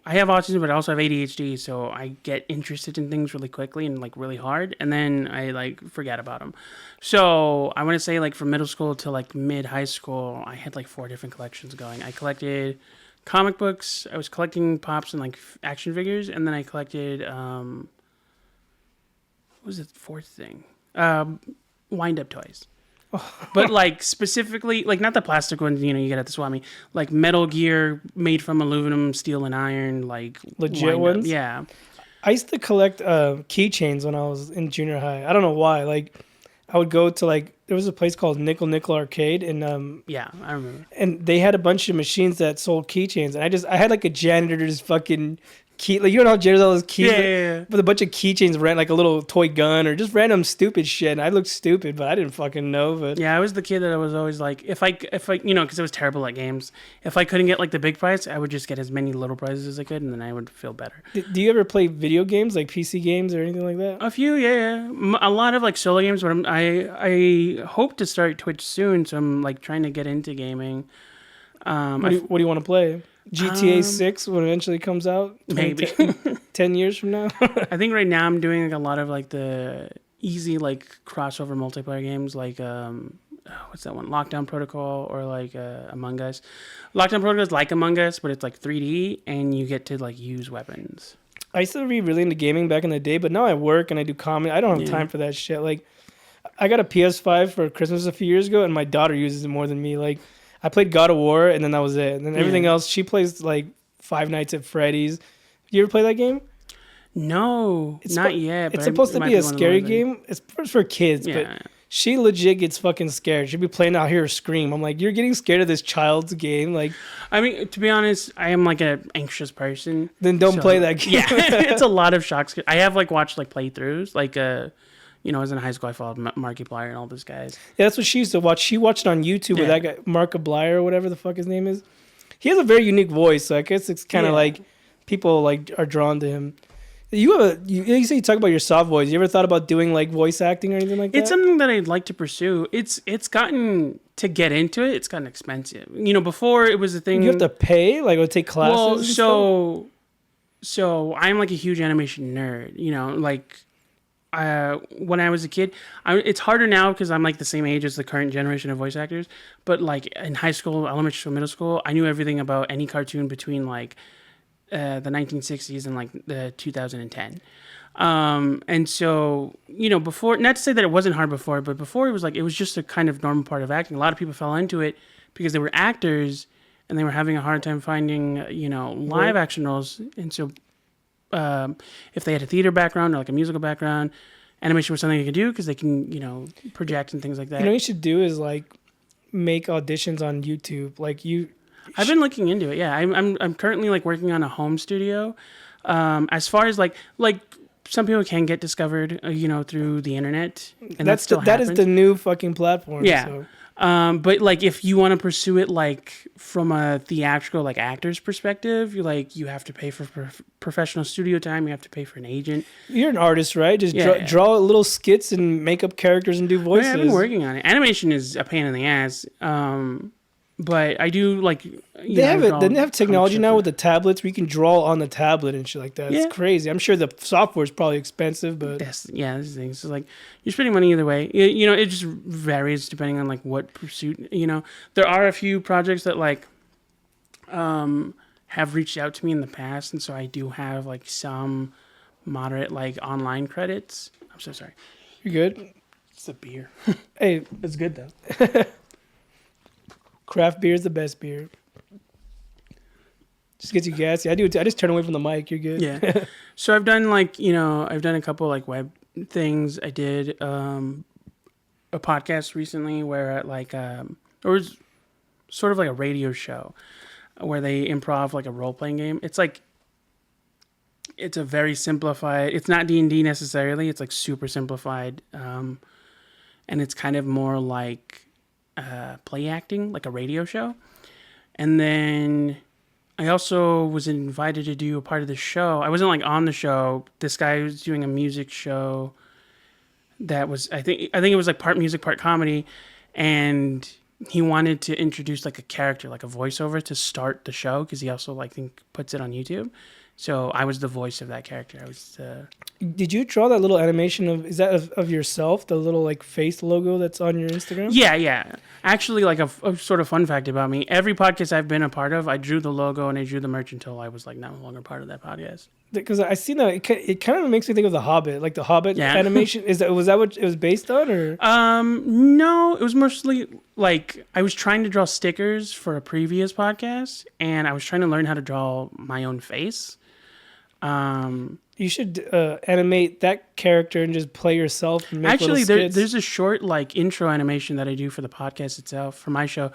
have autism, but I also have ADHD, so I get interested in things really quickly and like really hard, and then I like forget about them. So I want to say like from middle school to like mid high school, I had like 4 different collections going. I collected comic books. I was collecting pops and like action figures, and then I collected what was the fourth thing? Wind up toys. But like specifically, like not the plastic ones, you get at the swap meet, like Metal Gear made from aluminum, steel, and iron, like Legit ones? Yeah. I used to collect keychains when I was in junior high. I don't know why. Like, I would go to like there was a place called Nickel Arcade, and Yeah, I remember. and they had a bunch of machines that sold keychains, and I had like a janitor's fucking key, like you know how janitors all those keys, Yeah. with a bunch of keychains, ran like a little toy gun or just random stupid shit. And I looked stupid, but I didn't fucking know. But Yeah, I was the kid that I was always like, if I, because I was terrible at games. If I couldn't get like the big prize, I would just get as many little prizes as I could, and then I would feel better. do you ever play video games, like PC games or anything like that? A few, yeah. A lot of like solo games, but I hope to start Twitch soon, so I'm like trying to get into gaming. What do you want to play? GTA 6 when it eventually comes out? Maybe 10 years from now? I think right now I'm doing like a lot of like the easy like crossover multiplayer games, like what's that one? Lockdown Protocol, or like Among Us. Lockdown Protocol is like Among Us, but it's like 3D, and you get to like use weapons. I used to be really into gaming back in the day, but now I work and I do comedy. I don't have Yeah. time for that shit. Like, I got a PS5 for Christmas a few years ago, and my daughter uses it more than me. Like, I played God of War, and then that was it. And then everything else, she plays like Five Nights at Freddy's. You ever play that game? No, not yet. But It's supposed to might be a one of scary those game. It's for kids, Yeah. but she legit gets fucking scared. She'll be playing out here scream. I'm like, you're getting scared of this child's game? Like, I mean, to be honest, I am like an anxious person. then don't So, play that game. Yeah, it's a lot of shocks. I have like watched like playthroughs, like I was in high school. I followed Markiplier and all those guys. Yeah, that's what she used to watch. She watched it on YouTube with Yeah. that guy, Markiplier or whatever the fuck his name is. He has a very unique voice, so I guess it's kind of Yeah. like people like are drawn to him. You say you talk about your soft voice. You ever thought about doing like voice acting or anything like that? It's something that I'd like to pursue. It's gotten to get into it. It's gotten expensive. Before it was a thing. You have to pay, like, or take classes. Well, and stuff? so I'm like a huge animation nerd. When I was a kid, it's harder now because I'm like the same age as the current generation of voice actors. But like in high school, elementary school, middle school, I knew everything about any cartoon between like the 1960s and like the 2010. And so, before, not to say that it wasn't hard before, but before it was just a kind of normal part of acting. A lot of people fell into it because they were actors and they were having a hard time finding, live action roles. And so, if they had a theater background or like a musical background, animation was something they could do because they can, project and things like that. You know what you should do is like make auditions on YouTube. Like I've been looking into it. Yeah, I'm currently like working on a home studio. As far as like some people can get discovered, through the internet, and that is the new fucking platform. Yeah. So. But like if you want to pursue it like from a theatrical like actor's perspective, you have to pay for professional studio time. You have to pay for an agent. You're an artist, right? Just Yeah. draw little skits and make up characters and do voices. I've been working on it. Animation is a pain in the ass. But I do like. They have technology now with the tablets where you can draw on the tablet and shit like that. Yeah. It's crazy. I'm sure the software is probably expensive, but This is the thing. So like, you're spending money either way. It just varies depending on like what pursuit. There are a few projects that like, have reached out to me in the past, and so I do have like some moderate like online credits. I'm so sorry. you're good. It's a beer. Hey, It's good though. craft beer is the best beer. Just gets you gassy. I do. I just turn away from the mic. You're good. Yeah. So I've done like, I've done a couple like web things. I did a podcast recently where it was sort of like a radio show where they improv like a role-playing game. It's like, it's a very simplified, it's not D&D necessarily. It's like super simplified. And it's kind of more like play acting, like a radio show. And then I also was invited to do a part of the show. I wasn't like on the show. This guy was doing a music show that was I think it was like part music, part comedy, and he wanted to introduce like a character, like a voiceover to start the show because he also like think puts it on YouTube. So I was the voice of that character. I was Did you draw that little animation is that of yourself, the little like face logo that's on your Instagram? yeah. Actually, like a sort of fun fact about me: every podcast I've been a part of, I drew the logo and I drew the merch until I was like no longer part of that podcast. Because I seen that it kind of makes me think of the Hobbit, like the Hobbit animation. Was that what it was based on, or? No, it was mostly like I was trying to draw stickers for a previous podcast, and I was trying to learn how to draw my own face. You should animate that character and just play yourself. And make actually, there's a short like intro animation that I do for the podcast itself for my show.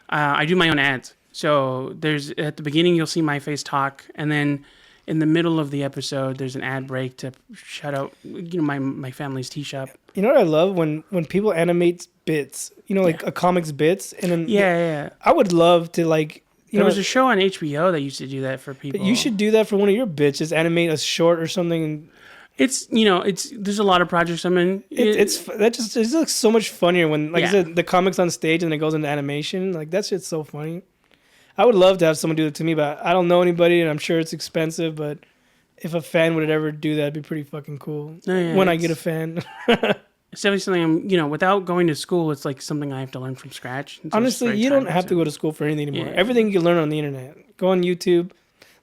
I do my own ads, so there's at the beginning you'll see my face talk, and then in the middle of the episode there's an ad break to shout out my family's tea shop. You know what I love when people animate bits, like a comics bits, and then yeah. I would love to like. There was a show on HBO that used to do that for people. But you should do that for one of your bits. Just animate a short or something. It's there's a lot of projects I'm in. It looks so much funnier when I said the comics on stage and it goes into animation. Like that shit's so funny. I would love to have someone do it to me, but I don't know anybody, and I'm sure it's expensive. But if a fan would ever do that, it'd be pretty fucking cool. When I get a fan. It's definitely something I'm, without going to school, it's like something I have to learn from scratch. Honestly, you don't have to go to school for anything anymore. Yeah. Everything you can learn on the internet. Go on YouTube.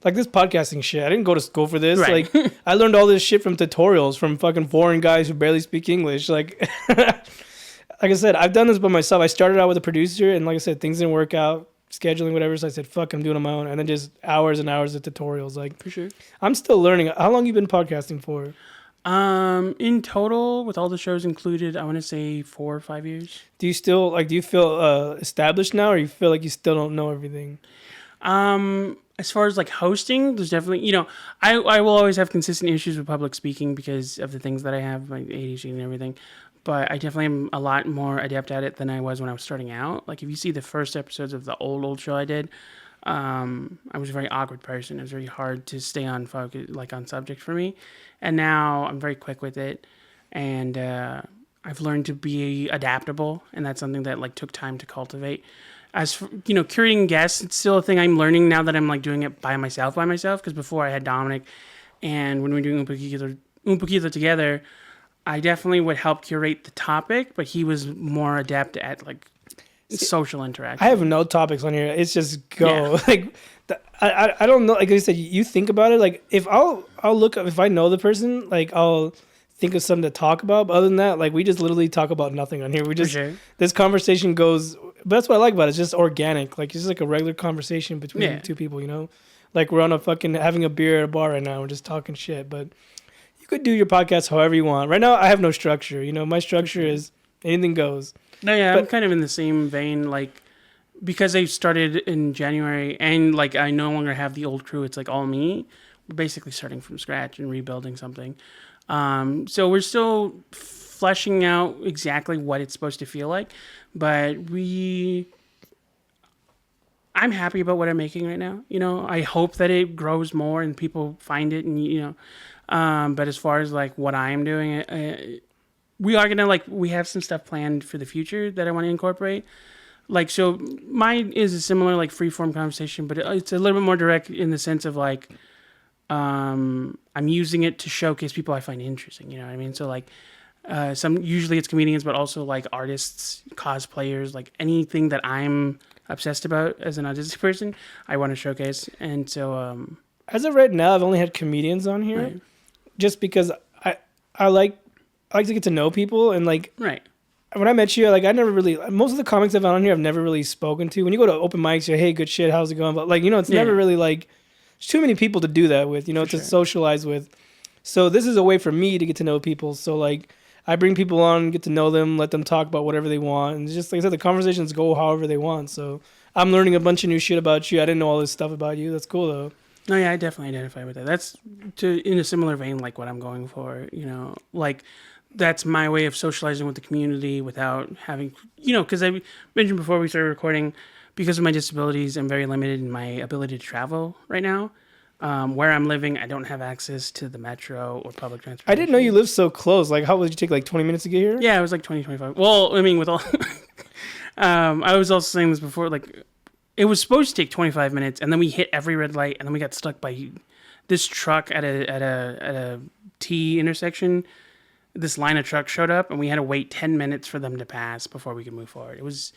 Like this podcasting shit. I didn't go to school for this. Right. Like I learned all this shit from tutorials from fucking foreign guys who barely speak English. Like, like I said, I've done this by myself. I started out with a producer, and like I said, things didn't work out, scheduling, whatever. So I said, fuck, I'm doing it on my own. And then just hours and hours of tutorials. Like, for sure. I'm still learning. How long you been podcasting for? In total, with all the shows included, I want to say 4 or 5 years. Do you still do you feel established now, or you feel like you still don't know everything? As far as like hosting, there's definitely, I will always have consistent issues with public speaking because of the things that I have, like ADHD and everything. But I definitely am a lot more adept at it than I was when I was starting out. Like if you see the first episodes of the old show I did, I was a very awkward person. It was very hard to stay on focus, like on subject for me. And now I'm very quick with it. And I've learned to be adaptable. And that's something that like took time to cultivate. As for, curating guests, it's still a thing I'm learning now that I'm like doing it by myself. Because before I had Dominic, and when we were doing Umpukitho together, I definitely would help curate the topic, but he was more adept at like social interaction. I have no topics on here. It's just go. Yeah. Like I don't know. Like I said, you think about it. Like if I'll look up, if I know the person, like I'll think of something to talk about. But other than that, like we just literally talk about nothing on here. We just this conversation goes. But that's what I like about it. It's just organic. Like it's just like a regular conversation between two people. Like we're on a fucking having a beer at a bar right now. We're just talking shit. But you could do your podcast however you want. Right now, I have no structure. My structure is anything goes. No, yeah, I'm kind of in the same vein. Like because I started in January and like I no longer have the old crew. It's like all me. We're basically starting from scratch and rebuilding something. So we're still fleshing out exactly what it's supposed to feel like, but I'm happy about what I'm making right now. I hope that it grows more and people find it, and but as far as like what I am doing, we are gonna we have some stuff planned for the future that I want to incorporate. Like, so mine is a similar like free form conversation, but it's a little bit more direct in the sense of like, I'm using it to showcase people I find interesting. You know what I mean? So like, usually it's comedians, but also like artists, cosplayers, like anything that I'm obsessed about as an autistic person, I want to showcase. And so, as of right now, I've only had comedians on here, right, just because I like to get to know people, and like right. When I met you, like I never really, most of the comics I've had on here, I've never really spoken to. When you go to open mics, you're, hey, good shit, how's it going? But like, it's never really like, there's too many people to do that with, to socialize with. So this is a way for me to get to know people. So like, I bring people on, get to know them, let them talk about whatever they want. And just like I said, the conversations go however they want. So I'm learning a bunch of new shit about you. I didn't know all this stuff about you. That's cool though. No, yeah, I definitely identify with that. That's in a similar vein, like what I'm going for, like that's my way of socializing with the community without having, because I mentioned before we started recording, because of my disabilities, I'm very limited in my ability to travel right now. Where I'm living, I don't have access to the metro or public transportation. I didn't know you lived so close. Like, how would you take like 20 minutes to get here? Yeah, it was like 20, 25. Well, I mean, with all, I was also saying this before. Like, it was supposed to take 25 minutes, and then we hit every red light, and then we got stuck by this truck at a T intersection. This line of trucks showed up, and we had to wait 10 minutes for them to pass before we could move forward. It was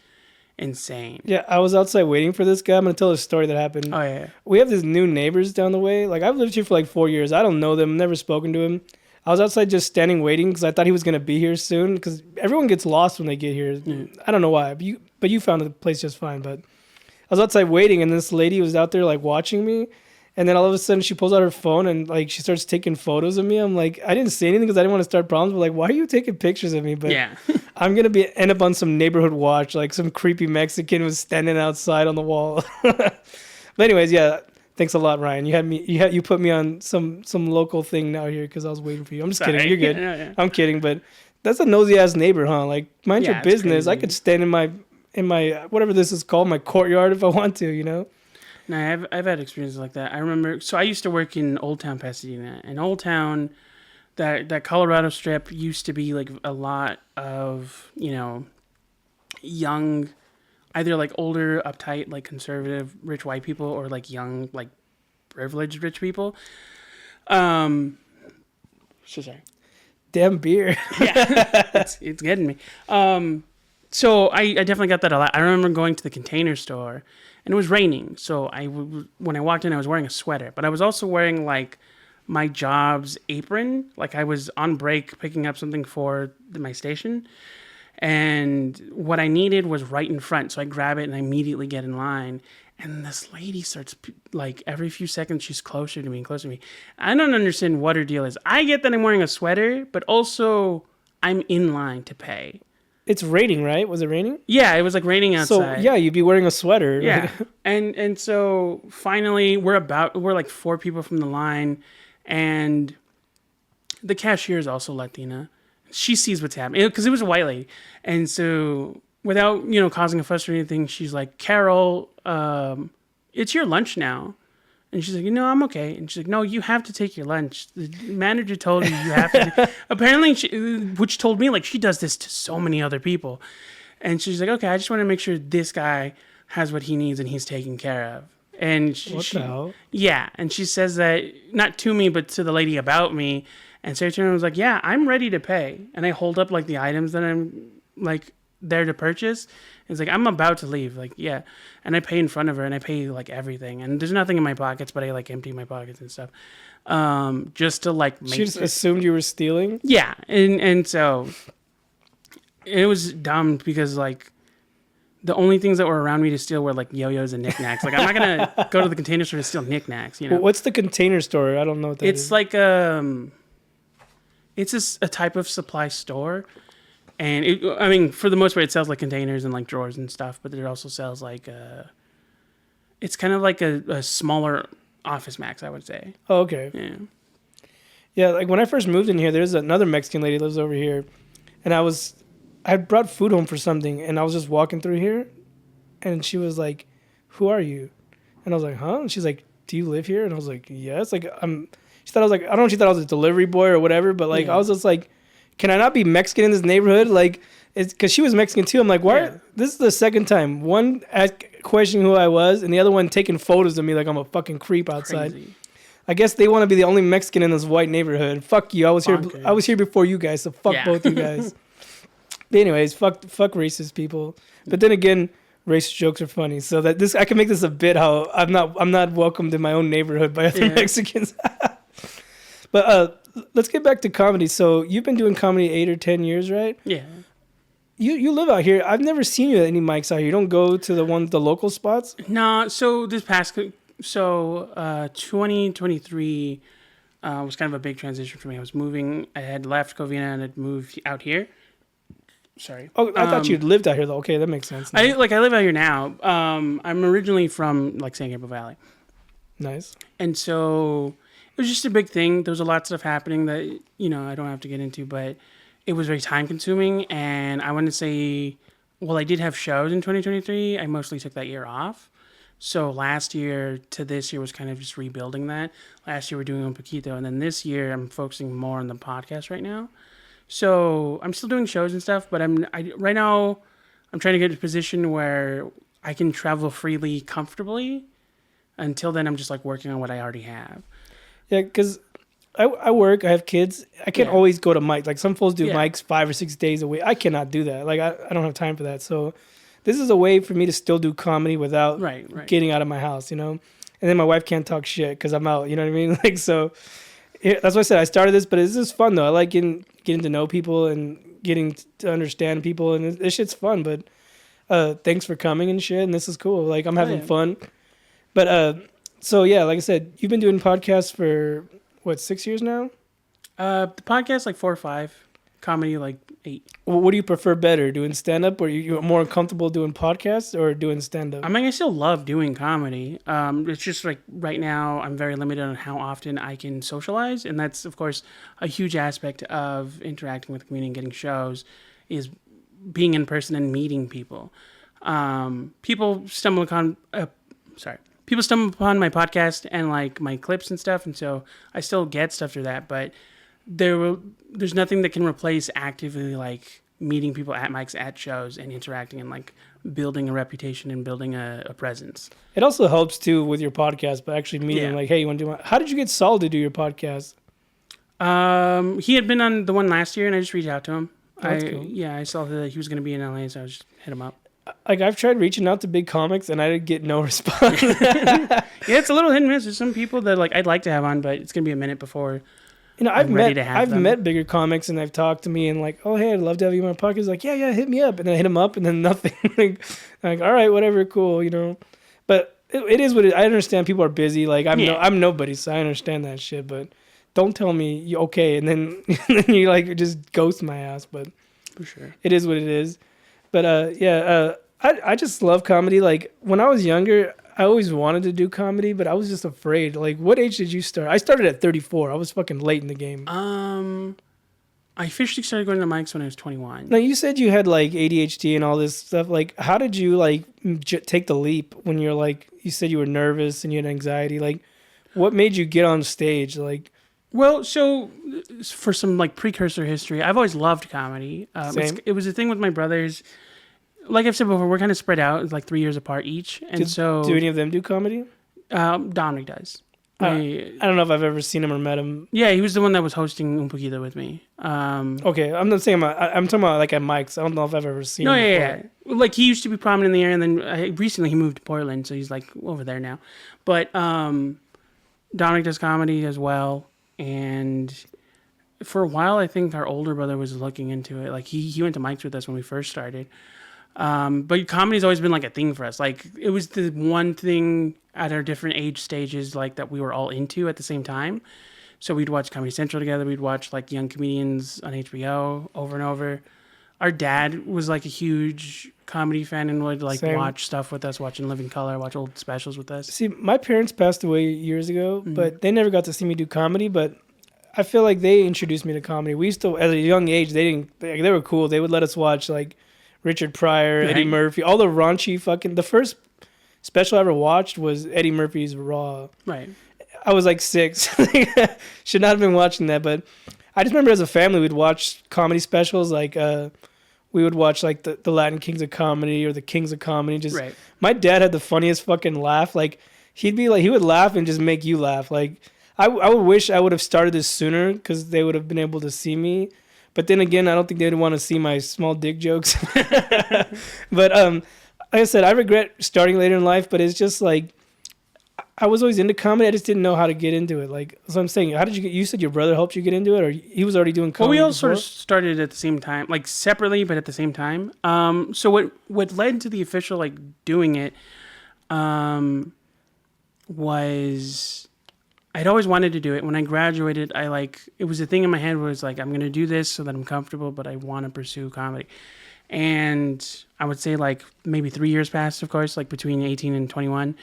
insane. Yeah, I was outside waiting for this guy. I'm gonna tell a story that happened. Oh yeah. We have these new neighbors down the way. Like, I've lived here for like 4 years. I don't know them. Never spoken to him. I was outside just standing waiting because I thought he was gonna be here soon. Because everyone gets lost when they get here. I don't know why. But you found the place just fine. But I was outside waiting, and this lady was out there like watching me. And then all of a sudden she pulls out her phone and like she starts taking photos of me. I'm like, I didn't say anything because I didn't want to start problems. But like, why are you taking pictures of me? But Yeah. I'm gonna end up on some neighborhood watch. Like some creepy Mexican was standing outside on the wall. But anyways, yeah. Thanks a lot, Ryan. You put me on some local thing out here because I was waiting for you. I'm just kidding. You're good. Yeah. I'm kidding. But that's a nosy ass neighbor, huh? Like, mind your Yeah, it's business. I crazy. could stand in my whatever this is called, my courtyard if I want to. You know. No, I've had experiences like that. I remember. So I used to work in Old Town, Pasadena. And Old Town, that Colorado strip used to be like a lot of young, either like older, uptight, like conservative, rich white people, or like young, like privileged rich people. So sorry. Damn beer. Yeah, it's getting me. So I definitely got that a lot. I remember going to the Container Store, and it was raining. So when I walked in, I was wearing a sweater, but I was also wearing like my job's apron. Like I was on break picking up something for my station, and what I needed was right in front. So I grab it and I immediately get in line. And this lady starts, like, every few seconds, she's closer to me and closer to me. I don't understand what her deal is. I get that I'm wearing a sweater, but also I'm in line to pay. It's raining, right? Was it raining? Yeah, it was, like, raining outside. So, yeah, you'd be wearing a sweater. Yeah. And so, finally, we're like 4 people from the line. And the cashier is also Latina. She sees what's happening. Because it was a white lady. And so, without, causing a fuss or anything, she's like, Carol, it's your lunch now. And she's like, I'm okay. And she's like, no, you have to take your lunch. The manager told you have to. Apparently, which told me, like, she does this to so many other people. And she's like, okay, I just want to make sure this guy has what he needs and he's taken care of. And What the hell? Yeah. And she says that, not to me, but to the lady about me. And Sarah Turner was like, yeah, I'm ready to pay. And I hold up, like, the items that I'm, like, there to purchase. It's like, I'm about to leave. Like, yeah. And I pay in front of her and I pay like everything. And there's nothing in my pockets, but I like empty my pockets and stuff. Just to like make She just assumed you were stealing? Yeah. And so it was dumb because like the only things that were around me to steal were like yo-yos and knickknacks. Like I'm not going to go to the Container Store to steal knickknacks, Well, what's the Container Store? I don't know what that is. It's like it's a type of supply store. And for the most part, it sells like containers and like drawers and stuff, but it also sells like it's kind of like a smaller Office Max, I would say. Oh, okay. Yeah. Yeah, like when I first moved in here, there's another Mexican lady lives over here, and I brought food home for something, and I was just walking through here, and she was like, "Who are you?" And I was like, "Huh?" And she's like, "Do you live here?" And I was like, "Yes." Like she thought I was like, I don't know if she thought I was a delivery boy or whatever, but like I was just like, can I not be Mexican in this neighborhood? Like, it's because she was Mexican too. I'm like, why? Yeah. This is the second time. One questioning who I was, and the other one taking photos of me like I'm a fucking creep outside. Crazy. I guess they want to be the only Mexican in this white neighborhood. Fuck you. I was here before you guys, so fuck both you guys. But anyways, fuck racist people. But then again, racist jokes are funny. So that I can make this a bit how I'm not welcomed in my own neighborhood by other Mexicans. But let's get back to comedy. So you've been doing comedy 8 or 10 years, right? Yeah. You live out here. I've never seen you at any mics out here. You don't go to the local spots? No, so 2023 was kind of a big transition for me. I was moving. I had left Covina and had moved out here. Sorry. Oh, I thought you'd lived out here though. Okay, that makes sense. I live out here now. I'm originally from like San Gabriel Valley. Nice. And so it was just a big thing. There was a lot of stuff happening that, I don't have to get into, but it was very time consuming. And I want to say well, I did have shows in 2023. I mostly took that year off. So last year to this year was kind of just rebuilding that. Last year we're doing Un Poquito, and then this year I'm focusing more on the podcast right now. So I'm still doing shows and stuff, but right now I'm trying to get to a position where I can travel freely, comfortably. Until then, I'm just like working on what I already have. Yeah, because I work, I have kids. I can't always go to mics. Like some fools do mics 5 or 6 days a week. I cannot do that. Like I don't have time for that. So this is a way for me to still do comedy without getting out of my house, you know? And then my wife can't talk shit because I'm out, you know what I mean? Like, so that's why I said I started this, but it's just fun though. I like getting to know people and getting to understand people, and this shit's fun. But thanks for coming and shit, and this is cool. Like I'm having fun. But so yeah, like I said, you've been doing podcasts for what, 6 years now? The podcast like 4 or 5, comedy like 8. Well, what do you prefer better, doing stand up, or you're more comfortable doing podcasts or doing stand up? I mean, I still love doing comedy. It's just like right now I'm very limited on how often I can socialize, and that's of course a huge aspect of interacting with the community and getting shows is being in person and meeting people. People stumble upon my podcast and like my clips and stuff, and so I still get stuff through that, but there's nothing that can replace actively like meeting people at mics, at shows, and interacting and like building a reputation and building a presence. It also helps too with your podcast, but actually meeting like, hey, you want to do how did you get Saul to do your podcast? He had been on the one last year, and I just reached out to him. That's cool. Yeah, I saw that he was going to be in LA, so I just hit him up. Like I've tried reaching out to big comics and I didn't get no response. Yeah, it's a little hit and miss. There's some people that like I'd like to have on, but it's gonna be a minute before. You know, I've met bigger comics and they've talked to me and like, oh hey, I'd love to have you on my podcast. Like, yeah, hit me up, and then I hit him up and then nothing. like, all right, whatever, cool, you know. But it is what I understand. People are busy. Like I'm nobody, so I understand that shit. But don't tell me you okay and then you like just ghost my ass. But for sure, it is what it is. But I just love comedy. Like when I was younger, I always wanted to do comedy, but I was just afraid. Like, what age did you start? I started at 34. I was fucking late in the game. I officially started going to mics when I was 21. Now you said you had like ADHD and all this stuff. Like, how did you like take the leap when you're like, you said you were nervous and you had anxiety? Like, what made you get on stage? Like, well, so for some like precursor history, I've always loved comedy. It was a thing with my brothers. Like I've said before, we're kind of spread out, like 3 years apart each, and do any of them do comedy? Dominic does. I don't know if I've ever seen him or met him. Yeah, he was the one that was hosting Un Poquito with me. Okay, I'm not saying I'm talking about like at Mike's. I don't know if I've ever seen him. Yeah. Like he used to be prominent in the area, and then recently he moved to Portland, so he's like over there now. But Dominic does comedy as well, and for a while I think our older brother was looking into it. Like he went to Mike's with us when we first started. But comedy's always been like a thing for us. Like it was the one thing at our different age stages, like that we were all into at the same time. So we'd watch Comedy Central together. We'd watch like Young Comedians on HBO over and over. Our dad was like a huge comedy fan and would like watch stuff with us, watch In Living Color, watch old specials with us. See, my parents passed away years ago, but they never got to see me do comedy. But I feel like they introduced me to comedy. We used to, at a young age, they were cool. They would let us watch like Richard Pryor, Eddie Murphy, all the raunchy fucking. The first special I ever watched was Eddie Murphy's Raw. Right. I was like 6. Should not have been watching that, but I just remember as a family we'd watch comedy specials. Like we would watch like the Latin Kings of Comedy or the Kings of Comedy. Just my dad had the funniest fucking laugh. Like he would laugh and just make you laugh. Like I would wish I would have started this sooner because they would have been able to see me. But then again, I don't think they'd want to see my small dick jokes. But like I said, I regret starting later in life, but it's just like I was always into comedy. I just didn't know how to get into it. Like, so I'm saying, how did you said your brother helped you get into it, or he was already doing comedy? Well, we all before? sort of started at the same time, like separately, but at the same time. So what led to the official like doing it was I'd always wanted to do it. When I graduated, it was a thing in my head where it's like, I'm going to do this so that I'm comfortable, but I want to pursue comedy. And I would say like maybe 3 years passed, of course, like between 18 and 21.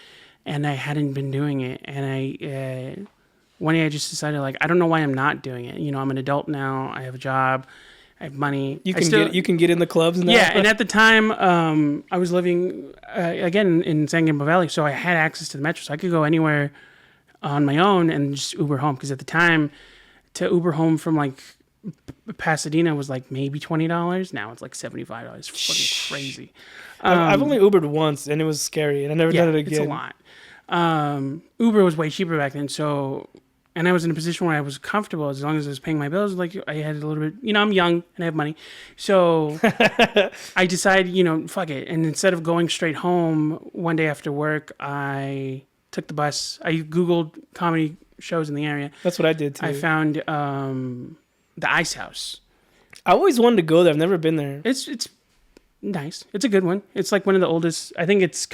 And I hadn't been doing it. And one day I just decided like, I don't know why I'm not doing it. You know, I'm an adult now. I have a job. I have money. You can get in the clubs now. Yeah, and at the time, I was living again in San Gabriel Valley, so I had access to the metro, so I could go anywhere on my own and just Uber home. Because at the time, to Uber home from like Pasadena was like maybe $20. Now it's like $75. Fucking crazy. I've only Ubered once, and it was scary, and I never done it again. It's a lot. Uber was way cheaper back then, so. And I was in a position where I was comfortable as long as I was paying my bills. Like I had a little bit, I'm young and I have money. So I decided, fuck it. And instead of going straight home one day after work, I took the bus. I Googled comedy shows in the area. That's what I did too. I found the Ice House. I always wanted to go there. I've never been there. It's nice. It's a good one. It's like one of the oldest. I think it's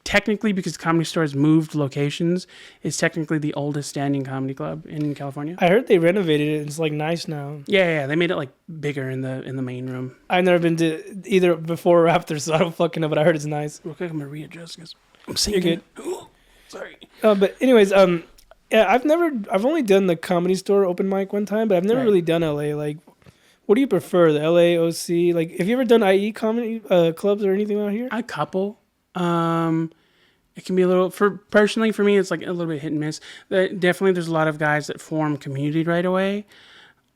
technically, because the Comedy Store has moved locations, it's technically the oldest standing comedy club in California. I heard they renovated it. It's like nice now. Yeah. They made it like bigger in the main room. I've never been to either before or after, so I don't fucking know. But I heard it's nice. Real quick, I'm gonna readjust because I'm sinking. You're good. Sorry. But anyways, yeah, I've only done the Comedy Store open mic one time, but I've never really done LA. Like, what do you prefer, the LA, OC? Like, have you ever done IE comedy clubs or anything out here? A couple. It can be a little, personally for me, it's like a little bit hit and miss. Definitely there's a lot of guys that form community right away.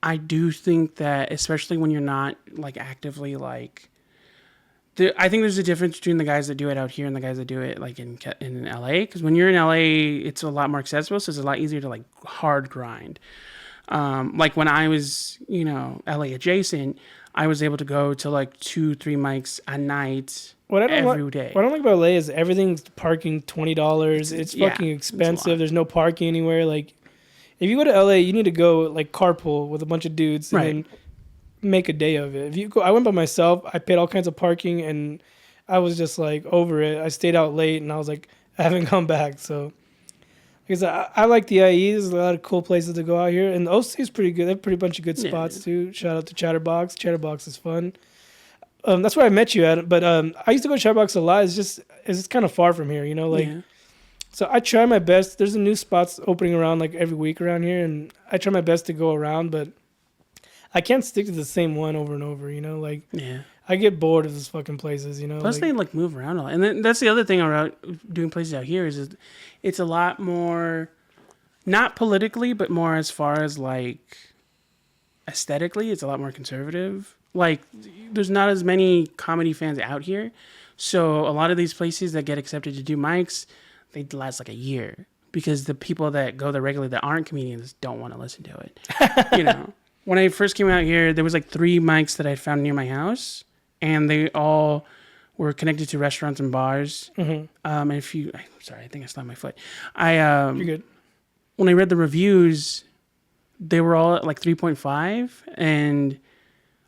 I do think that, especially when you're not like actively like, I think there's a difference between the guys that do it out here and the guys that do it like in LA. Because when you're in LA, it's a lot more accessible, so it's a lot easier to like hard grind. Like when I was, LA adjacent, I was able to go to like 2-3 mics a night every day. What I don't like about LA is everything's parking $20. It's fucking expensive. There's no parking anywhere. Like, if you go to LA, you need to go like carpool with a bunch of dudes and then make a day of it. If you go, I went by myself. I paid all kinds of parking, and I was just like over it. I stayed out late, and I was like, I haven't come back. So. Because I like the IE. There's a lot of cool places to go out here. And the OC is pretty good. They have a pretty bunch of good spots, too. Shout out to Chatterbox. Chatterbox is fun. That's where I met you at. But I used to go to Chatterbox a lot. It's kind of far from here, So I try my best. There's a new spots opening around like every week around here. And I try my best to go around. But I can't stick to the same one over and over, I get bored of those fucking places, Plus, they like move around a lot, and then that's the other thing about doing places out here is it's a lot more, not politically, but more as far as like aesthetically, it's a lot more conservative. Like, there's not as many comedy fans out here, so a lot of these places that get accepted to do mics, they last like a year because the people that go there regularly that aren't comedians don't want to listen to it. When I first came out here, there was like 3 mics that I found near my house. And they all were connected to restaurants and bars. Mm-hmm. And sorry, I think I slapped my foot. You're good. When I read the reviews, they were all at like 3.5, and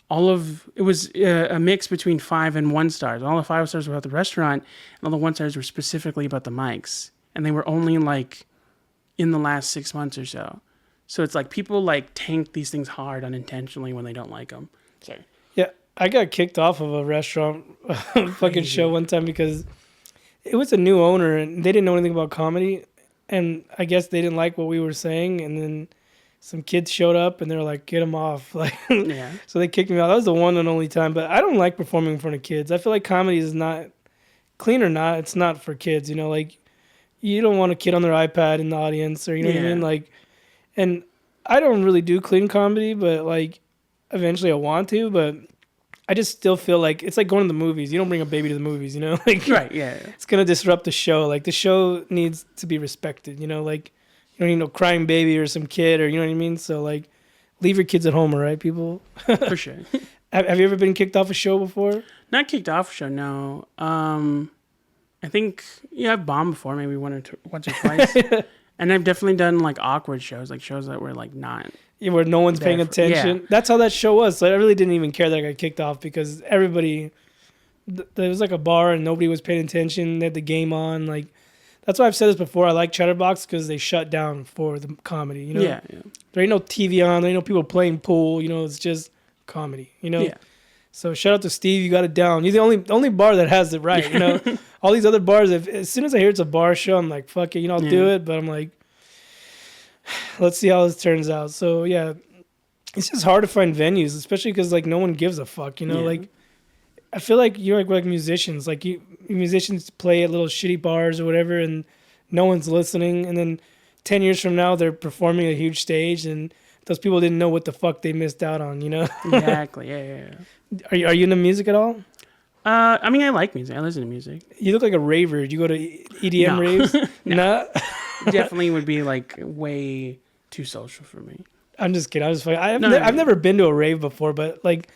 it was a mix between 5 and 1 stars. All the 5 stars were about the restaurant, and all the 1 stars were specifically about the mics. And they were only like in the last 6 months or so. So it's like people like tank these things hard unintentionally when they don't like them. Sorry. Yeah. I got kicked off of a restaurant fucking show one time because it was a new owner and they didn't know anything about comedy. And I guess they didn't like what we were saying. And then some kids showed up and they were like, get them off. So they kicked me out. That was the one and only time. But I don't like performing in front of kids. I feel like comedy is not, clean or not, it's not for kids. Like, you don't want a kid on their iPad in the audience or, you know what I mean? Like, and I don't really do clean comedy, but like, eventually I want to, but I just still feel like it's like going to the movies. You don't bring a baby to the movies, Like, right, yeah. It's going to disrupt the show. Like, the show needs to be respected, Like, you don't need no crying baby or some kid or, you know what I mean? So, like, leave your kids at home, all right, people? For sure. Have you ever been kicked off a show before? Not kicked off a show, no. I think, I've bombed before, maybe once or twice. And I've definitely done, like, awkward shows, like shows that were, like, not... Yeah, where no one's paying attention. That's how that show was. So I really didn't even care that I got kicked off because everybody... There was, like, a bar and nobody was paying attention. They had the game on. Like, that's why I've said this before. I like Chatterbox because they shut down for the comedy, Yeah. There ain't no TV on. There ain't no people playing pool. It's just comedy, Yeah. So shout out to Steve. You got it down. You're the only bar that has it right, All these other bars, as soon as I hear it's a bar show, I'm like, fuck it, I'll do it. But I'm like, let's see how this turns out. So, yeah. it's just hard to find venues, especially because like no one gives a fuck, you know. Yeah. Like I feel like you're like musicians, like musicians play at little shitty bars or whatever, and no one's listening. And then 10 years from now, they're performing a huge stage, and those people didn't know what the fuck they missed out on, you know. Exactly. Yeah. Are you into music at all? I mean, I like music. I listen to music. You look like a raver. Do you go to EDM No. raves? No. Definitely would be like way too social for me. I'm just kidding. I was fucking, No. I've never been to a rave before, but like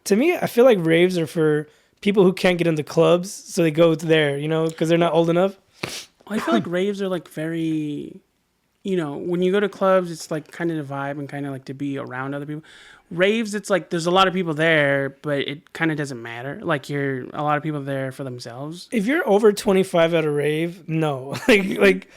to me, I feel like raves are for people who can't get into clubs, so they go there, you know, because they're not old enough. I feel like raves are like very, when you go to clubs, it's like kind of the vibe and kind of like to be around other people. Raves, it's like there's a lot of people there, but it kind of doesn't matter. Like you're a lot of people there for themselves. If you're over 25 at a rave, no. like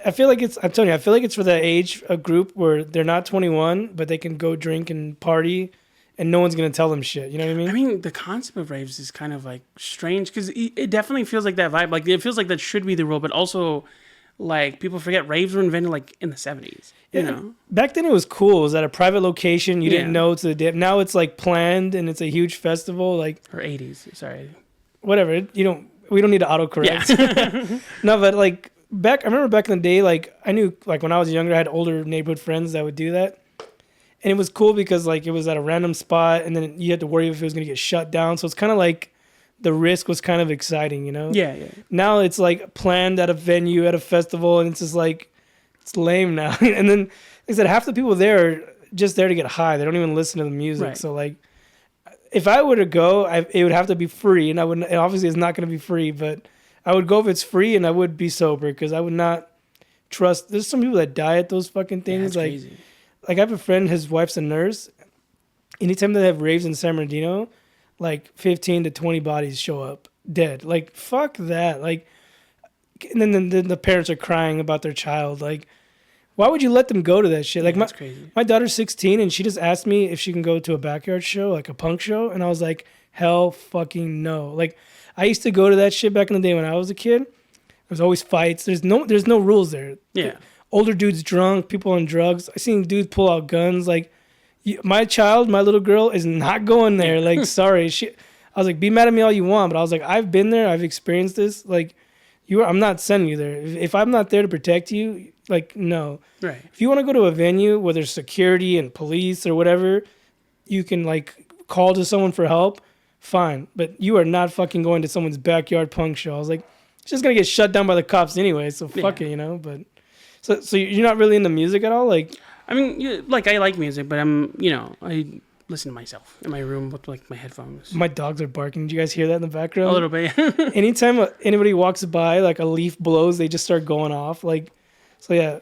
I feel like I'm telling you, I feel like it's for that age, a group where they're not 21, but they can go drink and party, and no one's gonna tell them shit. You know what I mean? I mean, the concept of raves is kind of like strange because it definitely feels like that vibe. Like it feels like that should be the rule, but also like people forget raves were invented like in the 70s. You know, back then it was cool. It was at a private location. You didn't Yeah. know to the dip. Now it's like planned and it's a huge festival. Like or 80s. Sorry. whatever. We don't need to autocorrect. Yeah. No, but like I remember back in the day, like I knew like when I was younger, I had older neighborhood friends that would do that. And it was cool because like it was at a random spot, and then you had to worry if it was gonna get shut down. So it's kind of like the risk was kind of exciting, you know? Yeah. Now it's like planned at a venue at a festival, and it's just like it's lame now. And then like I said, half the people there are just there to get high. They don't even listen to the music. Right. So like, if I were to go, it would have to be free, and I wouldn't. And obviously, it's not going to be free, but I would go if it's free, and I would be sober because I would not trust. There's some people that die at those fucking things. Yeah, like, crazy. like I have a friend. His wife's a nurse. Anytime they have raves in San Bernardino, like 15 to 20 bodies show up dead. Like fuck that. Like, and then the parents are crying about their child. Like, why would you let them go to that shit? Like That's crazy. my daughter's 16 and she just asked me if she can go to a backyard show, like a punk show, and I was like, hell fucking no. Like I used to go to that shit back in the day when I was a kid. There's always fights. There's no rules there. Yeah. Older dudes drunk, people on drugs. I seen dudes pull out guns. Like my little girl is not going there. Like sorry, I was like, be mad at me all you want, but I was like, I've been there. I've experienced this. Like I'm not sending you there. If I'm not there to protect you, like, no. Right. If you want to go to a venue where there's security and police or whatever, you can, like, call to someone for help, fine. But you are not fucking going to someone's backyard punk show. I was like, it's just going to get shut down by the cops anyway, so fuck it, you know? But so you're not really into music at all? Like, I mean, like, I like music, but I listen to myself in my room with, like, my headphones. my dogs are barking. Did you guys hear that in the background? A little bit. Anytime anybody walks by, like, a leaf blows, they just start going off. Like, so yeah,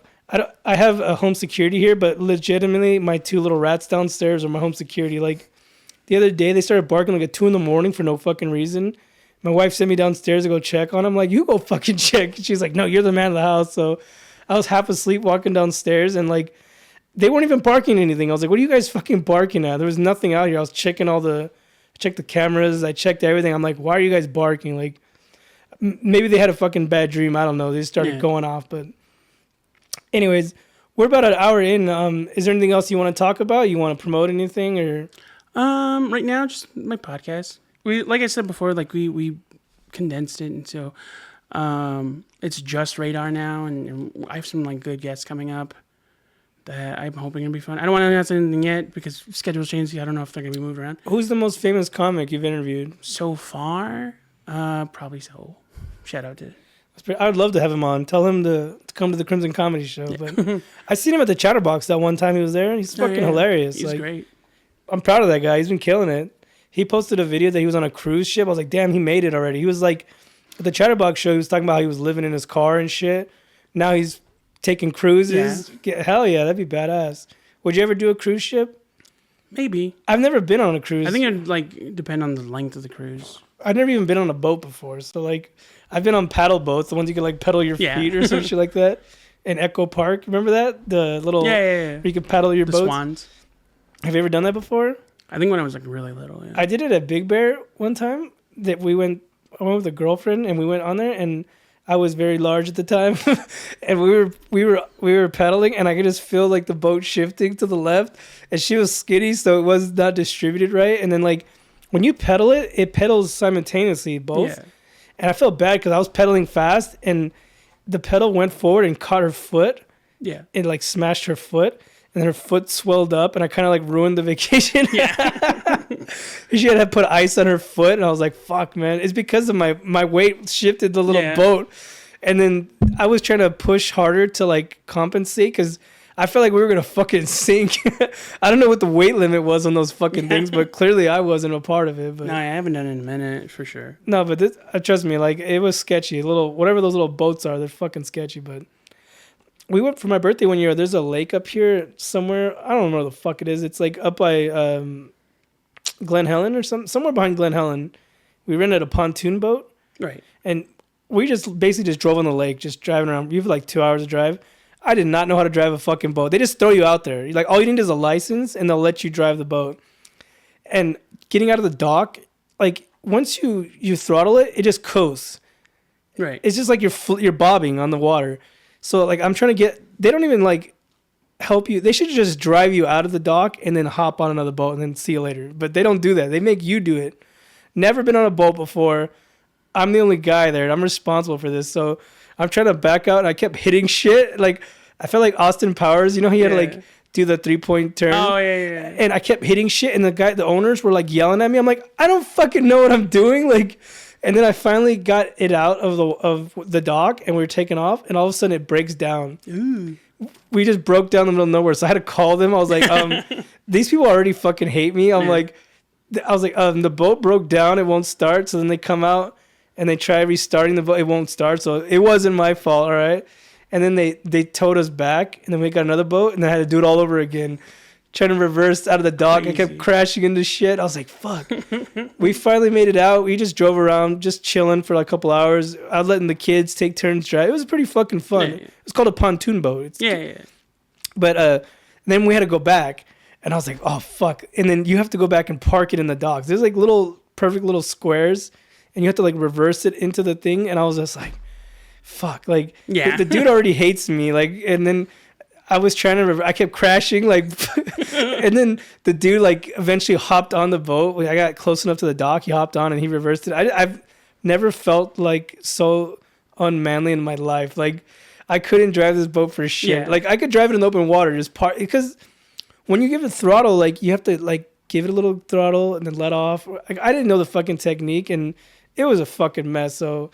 I have a home security here, but legitimately my two little rats downstairs are my home security. Like the other day they started barking like at 2 a.m. for no fucking reason. My wife sent me downstairs to go check on them. I'm like, you go fucking check. She's like, no, you're the man of the house. So I was half asleep walking downstairs and like they weren't even barking anything. I was like, what are you guys fucking barking at? There was nothing out here. I was checking I checked the cameras. I checked everything. I'm like, why are you guys barking? Like maybe they had a fucking bad dream. I don't know. They started going off, but anyways, we're about an hour in. Is there anything else you want to talk about? You want to promote anything or? Right now, just my podcast. Like I said before, like we condensed it, and so it's just Radar now, and I have some like good guests coming up that I'm hoping it'll be fun. I don't want to announce anything yet because schedules change. I don't know if they're gonna be moved around. Who's the most famous comic you've interviewed so far? Probably so. Shout out to. I would love to have him on. Tell him to come to the Crimson Comedy Show. Yeah. But I seen him at the Chatterbox that one time he was there. He's fucking hilarious. He's great. I'm proud of that guy. He's been killing it. He posted a video that he was on a cruise ship. I was like, damn, he made it already. He was like, at the Chatterbox Show, he was talking about how he was living in his car and shit. Now he's taking cruises. Yeah. Hell yeah, that'd be badass. Would you ever do a cruise ship? Maybe. I've never been on a cruise. I think it'd like depend on the length of the cruise. I've never even been on a boat before. So like, I've been on paddle boats, the ones you can like pedal your feet or some shit like that. In Echo Park, remember that? The little where you can paddle your boats. Swans. Have you ever done that before? I think when I was like really little. Yeah. I did it at Big Bear one time. I went with a girlfriend and we went on there, and I was very large at the time, and we were pedaling, and I could just feel like the boat shifting to the left, and she was skinny, so it was not distributed right. And then like when you pedal it, it pedals simultaneously both, Yeah. and I felt bad because I was pedaling fast, and the pedal went forward and caught her foot. Yeah. It like smashed her foot, and her foot swelled up, and I kind of like ruined the vacation. Yeah. She had to put ice on her foot, and I was like, "Fuck, man!" It's because of my weight shifted the little boat, and then I was trying to push harder to like compensate because I felt like we were gonna fucking sink. I don't know what the weight limit was on those fucking things, but clearly I wasn't a part of it. But No, I haven't done it in a minute for sure. no, but this, trust me, like it was sketchy. Little whatever those little boats are, they're fucking sketchy. But we went for my birthday one year. There's a lake up here somewhere. I don't know where the fuck it is. It's like up by Glen Helen or somewhere behind Glen Helen. We rented a pontoon boat, Right. and we just basically just drove on the lake, just driving around. You have like 2 hours to drive. I did not know how to drive a fucking boat. They just throw you out there. Like all you need is a license, and they'll let you drive the boat. And getting out of the dock, like once you throttle it, it just coasts. Right. It's just like you're bobbing on the water. So like I'm trying to get. They don't even like help you. They should just drive you out of the dock and then hop on another boat and then see you later. But they don't do that. They make you do it. Never been on a boat before. I'm the only guy there, and I'm responsible for this. So I'm trying to back out, and I kept hitting shit. Like I felt like Austin Powers. You know, he had to like do the 3-point turn. Oh yeah. And I kept hitting shit, and the owners were like yelling at me. I'm like, I don't fucking know what I'm doing. Like, and then I finally got it out of the dock, and we were taking off, and all of a sudden it breaks down. Ooh. We just broke down the middle of nowhere, so I had to call them. I was like, these people already fucking hate me. I was like, the boat broke down, it won't start. So then they come out and they try restarting the boat, it won't start. So it wasn't my fault, all right. And then they towed us back, and then we got another boat, and I had to do it all over again. Trying to reverse out of the dock. Crazy. I kept crashing into shit. I was like, fuck. We finally made it out. We just drove around, just chilling for like a couple hours. I was letting the kids take turns drive. It was pretty fucking fun. Yeah. It's called a pontoon boat. Yeah. But then we had to go back, and I was like, oh, fuck. And then you have to go back and park it in the docks. There's like perfect little squares, and you have to like reverse it into the thing. And I was just like, fuck. Like, the dude already hates me. Like, and then I was trying to, I kept crashing, like, and then the dude, like, eventually hopped on the boat. Like, I got close enough to the dock, he hopped on, and he reversed it. I've never felt, like, so unmanly in my life. Like, I couldn't drive this boat for shit. Yeah. Like, I could drive it in open water, because when you give it throttle, like, you have to, like, give it a little throttle and then let off. Like, I didn't know the fucking technique, and it was a fucking mess. So,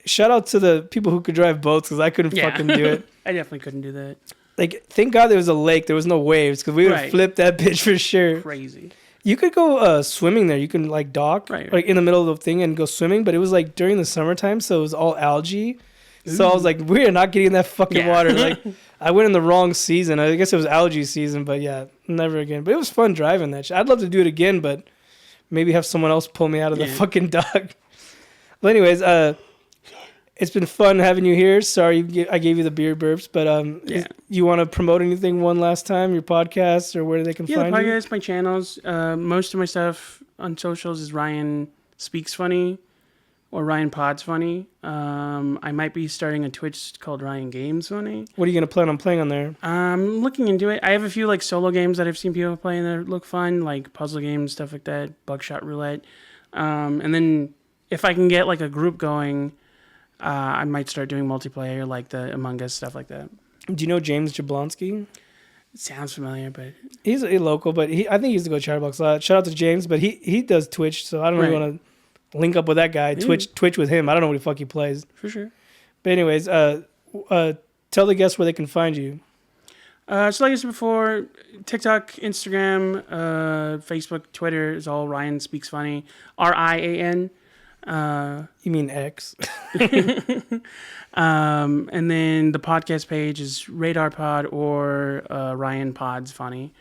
shout out to the people who could drive boats, because I couldn't fucking do it. I definitely couldn't do that. Like, thank God there was a lake. There was no waves, because we would have flipped that bitch for sure. Crazy. You could go swimming there. You can, like, dock, like, in the middle of the thing and go swimming. But it was, like, during the summertime, so it was all algae. Ooh. So I was like, we are not getting in that fucking water. Like, I went in the wrong season. I guess it was algae season, but, yeah, never again. But it was fun driving that shit. I'd love to do it again, but maybe have someone else pull me out of the fucking dock. But anyways, it's been fun having you here. Sorry I gave you the beer burps, but you want to promote anything one last time, your podcast, or where they can find the you? podcast, my channels. Most of my stuff on socials is Ryan Speaks Funny or Ryan Pods Funny. I might be starting a Twitch called Ryan Games Funny. What are you going to plan on playing on there? I'm looking into it. I have a few like solo games that I've seen people playing that look fun, like puzzle games, stuff like that, Buckshot Roulette. And then if I can get like a group going, I might start doing multiplayer, like the Among Us, stuff like that. Do you know James Jablonski? It sounds familiar, but he's a local, but I think he used to go to Chatterbox a lot. Shout out to James, but he does Twitch, so I don't really want to link up with that guy. Twitch with him. I don't know what the fuck he plays. For sure. But anyways, tell the guests where they can find you. So like I said before, TikTok, Instagram, Facebook, Twitter is all Ryan Speaks Funny. RIAN. You mean X? And then the podcast page is Radar Pod or Ryan Pods Funny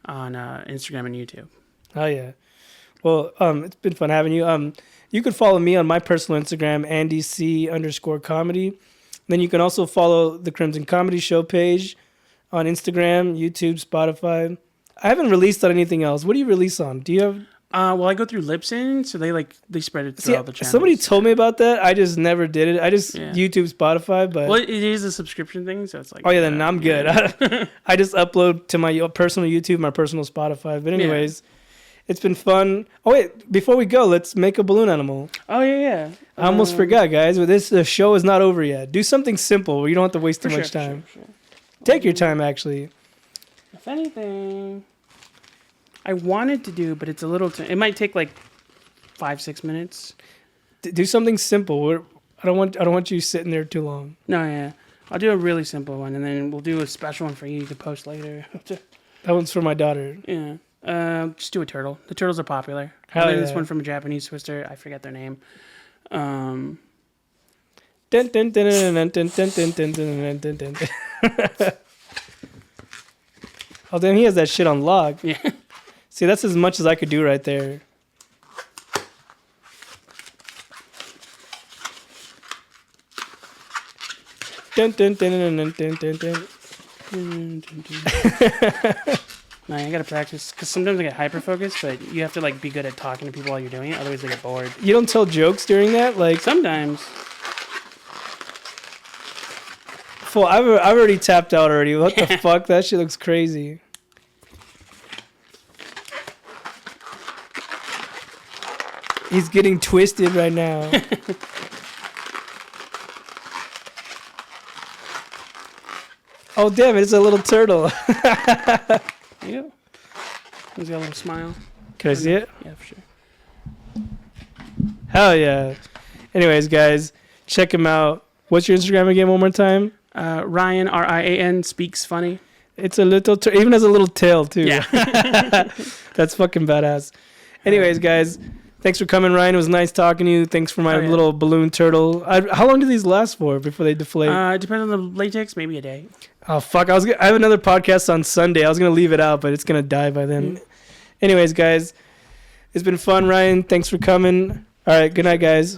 on Instagram and YouTube. Oh yeah. Well, it's been fun having you. You can follow me on my personal Instagram, AndyC_comedy. Then you can also follow the Crimson Comedy Show page on Instagram, YouTube, Spotify. I haven't released on anything else. What do you release on? Do you have? Well, I go through Libsyn, so they spread it through all the channels. Somebody told me about that. I just never did it. I just YouTube, Spotify, but well, it is a subscription thing, so it's like. Oh yeah, then I'm good. I just upload to my personal YouTube, my personal Spotify. But anyways, it's been fun. Oh wait, before we go, let's make a balloon animal. Oh yeah. I almost forgot, guys. But the show is not over yet. Do something simple where you don't have to waste too much time. Sure. Take your time, actually. If anything, I wanted to do, but it's a little. It might take like 5-6 minutes. Do something simple. I don't want you sitting there too long. No, yeah. I'll do a really simple one, and then we'll do a special one for you to post later. That one's for my daughter. Yeah. Just do a turtle. The turtles are popular. This one from a Japanese twister. I forget their name. Dun, dun, dun, dun, dun, dun, dun, dun, dun, dun, dun. Oh damn, he has that shit on lock. Yeah. See, that's as much as I could do right there. Dun, dun, dun, dun, dun, dun, dun. Man, I gotta practice because sometimes I get hyper focused, but you have to like be good at talking to people while you're doing it, otherwise they get bored. You don't tell jokes during that, like Sometimes. Fool, I've already tapped out already. What the fuck? That shit looks crazy. He's getting twisted right now. Oh damn it! It's a little turtle. Yeah. He's got a little smile. Can I see it? Yeah, for sure. Hell yeah. Anyways, guys, check him out. What's your Instagram again? One more time. Rian Rian speaks funny. It's a little even has a little tail too. Yeah. That's fucking badass. Anyways, guys, thanks for coming, Ryan. It was nice talking to you. Thanks for my little balloon turtle. How long do these last for before they deflate? It depends on the latex, maybe a day. Oh fuck! I have another podcast on Sunday. I was gonna leave it out, but it's gonna die by then. Anyways, guys, it's been fun, Ryan. Thanks for coming. All right, good night, guys.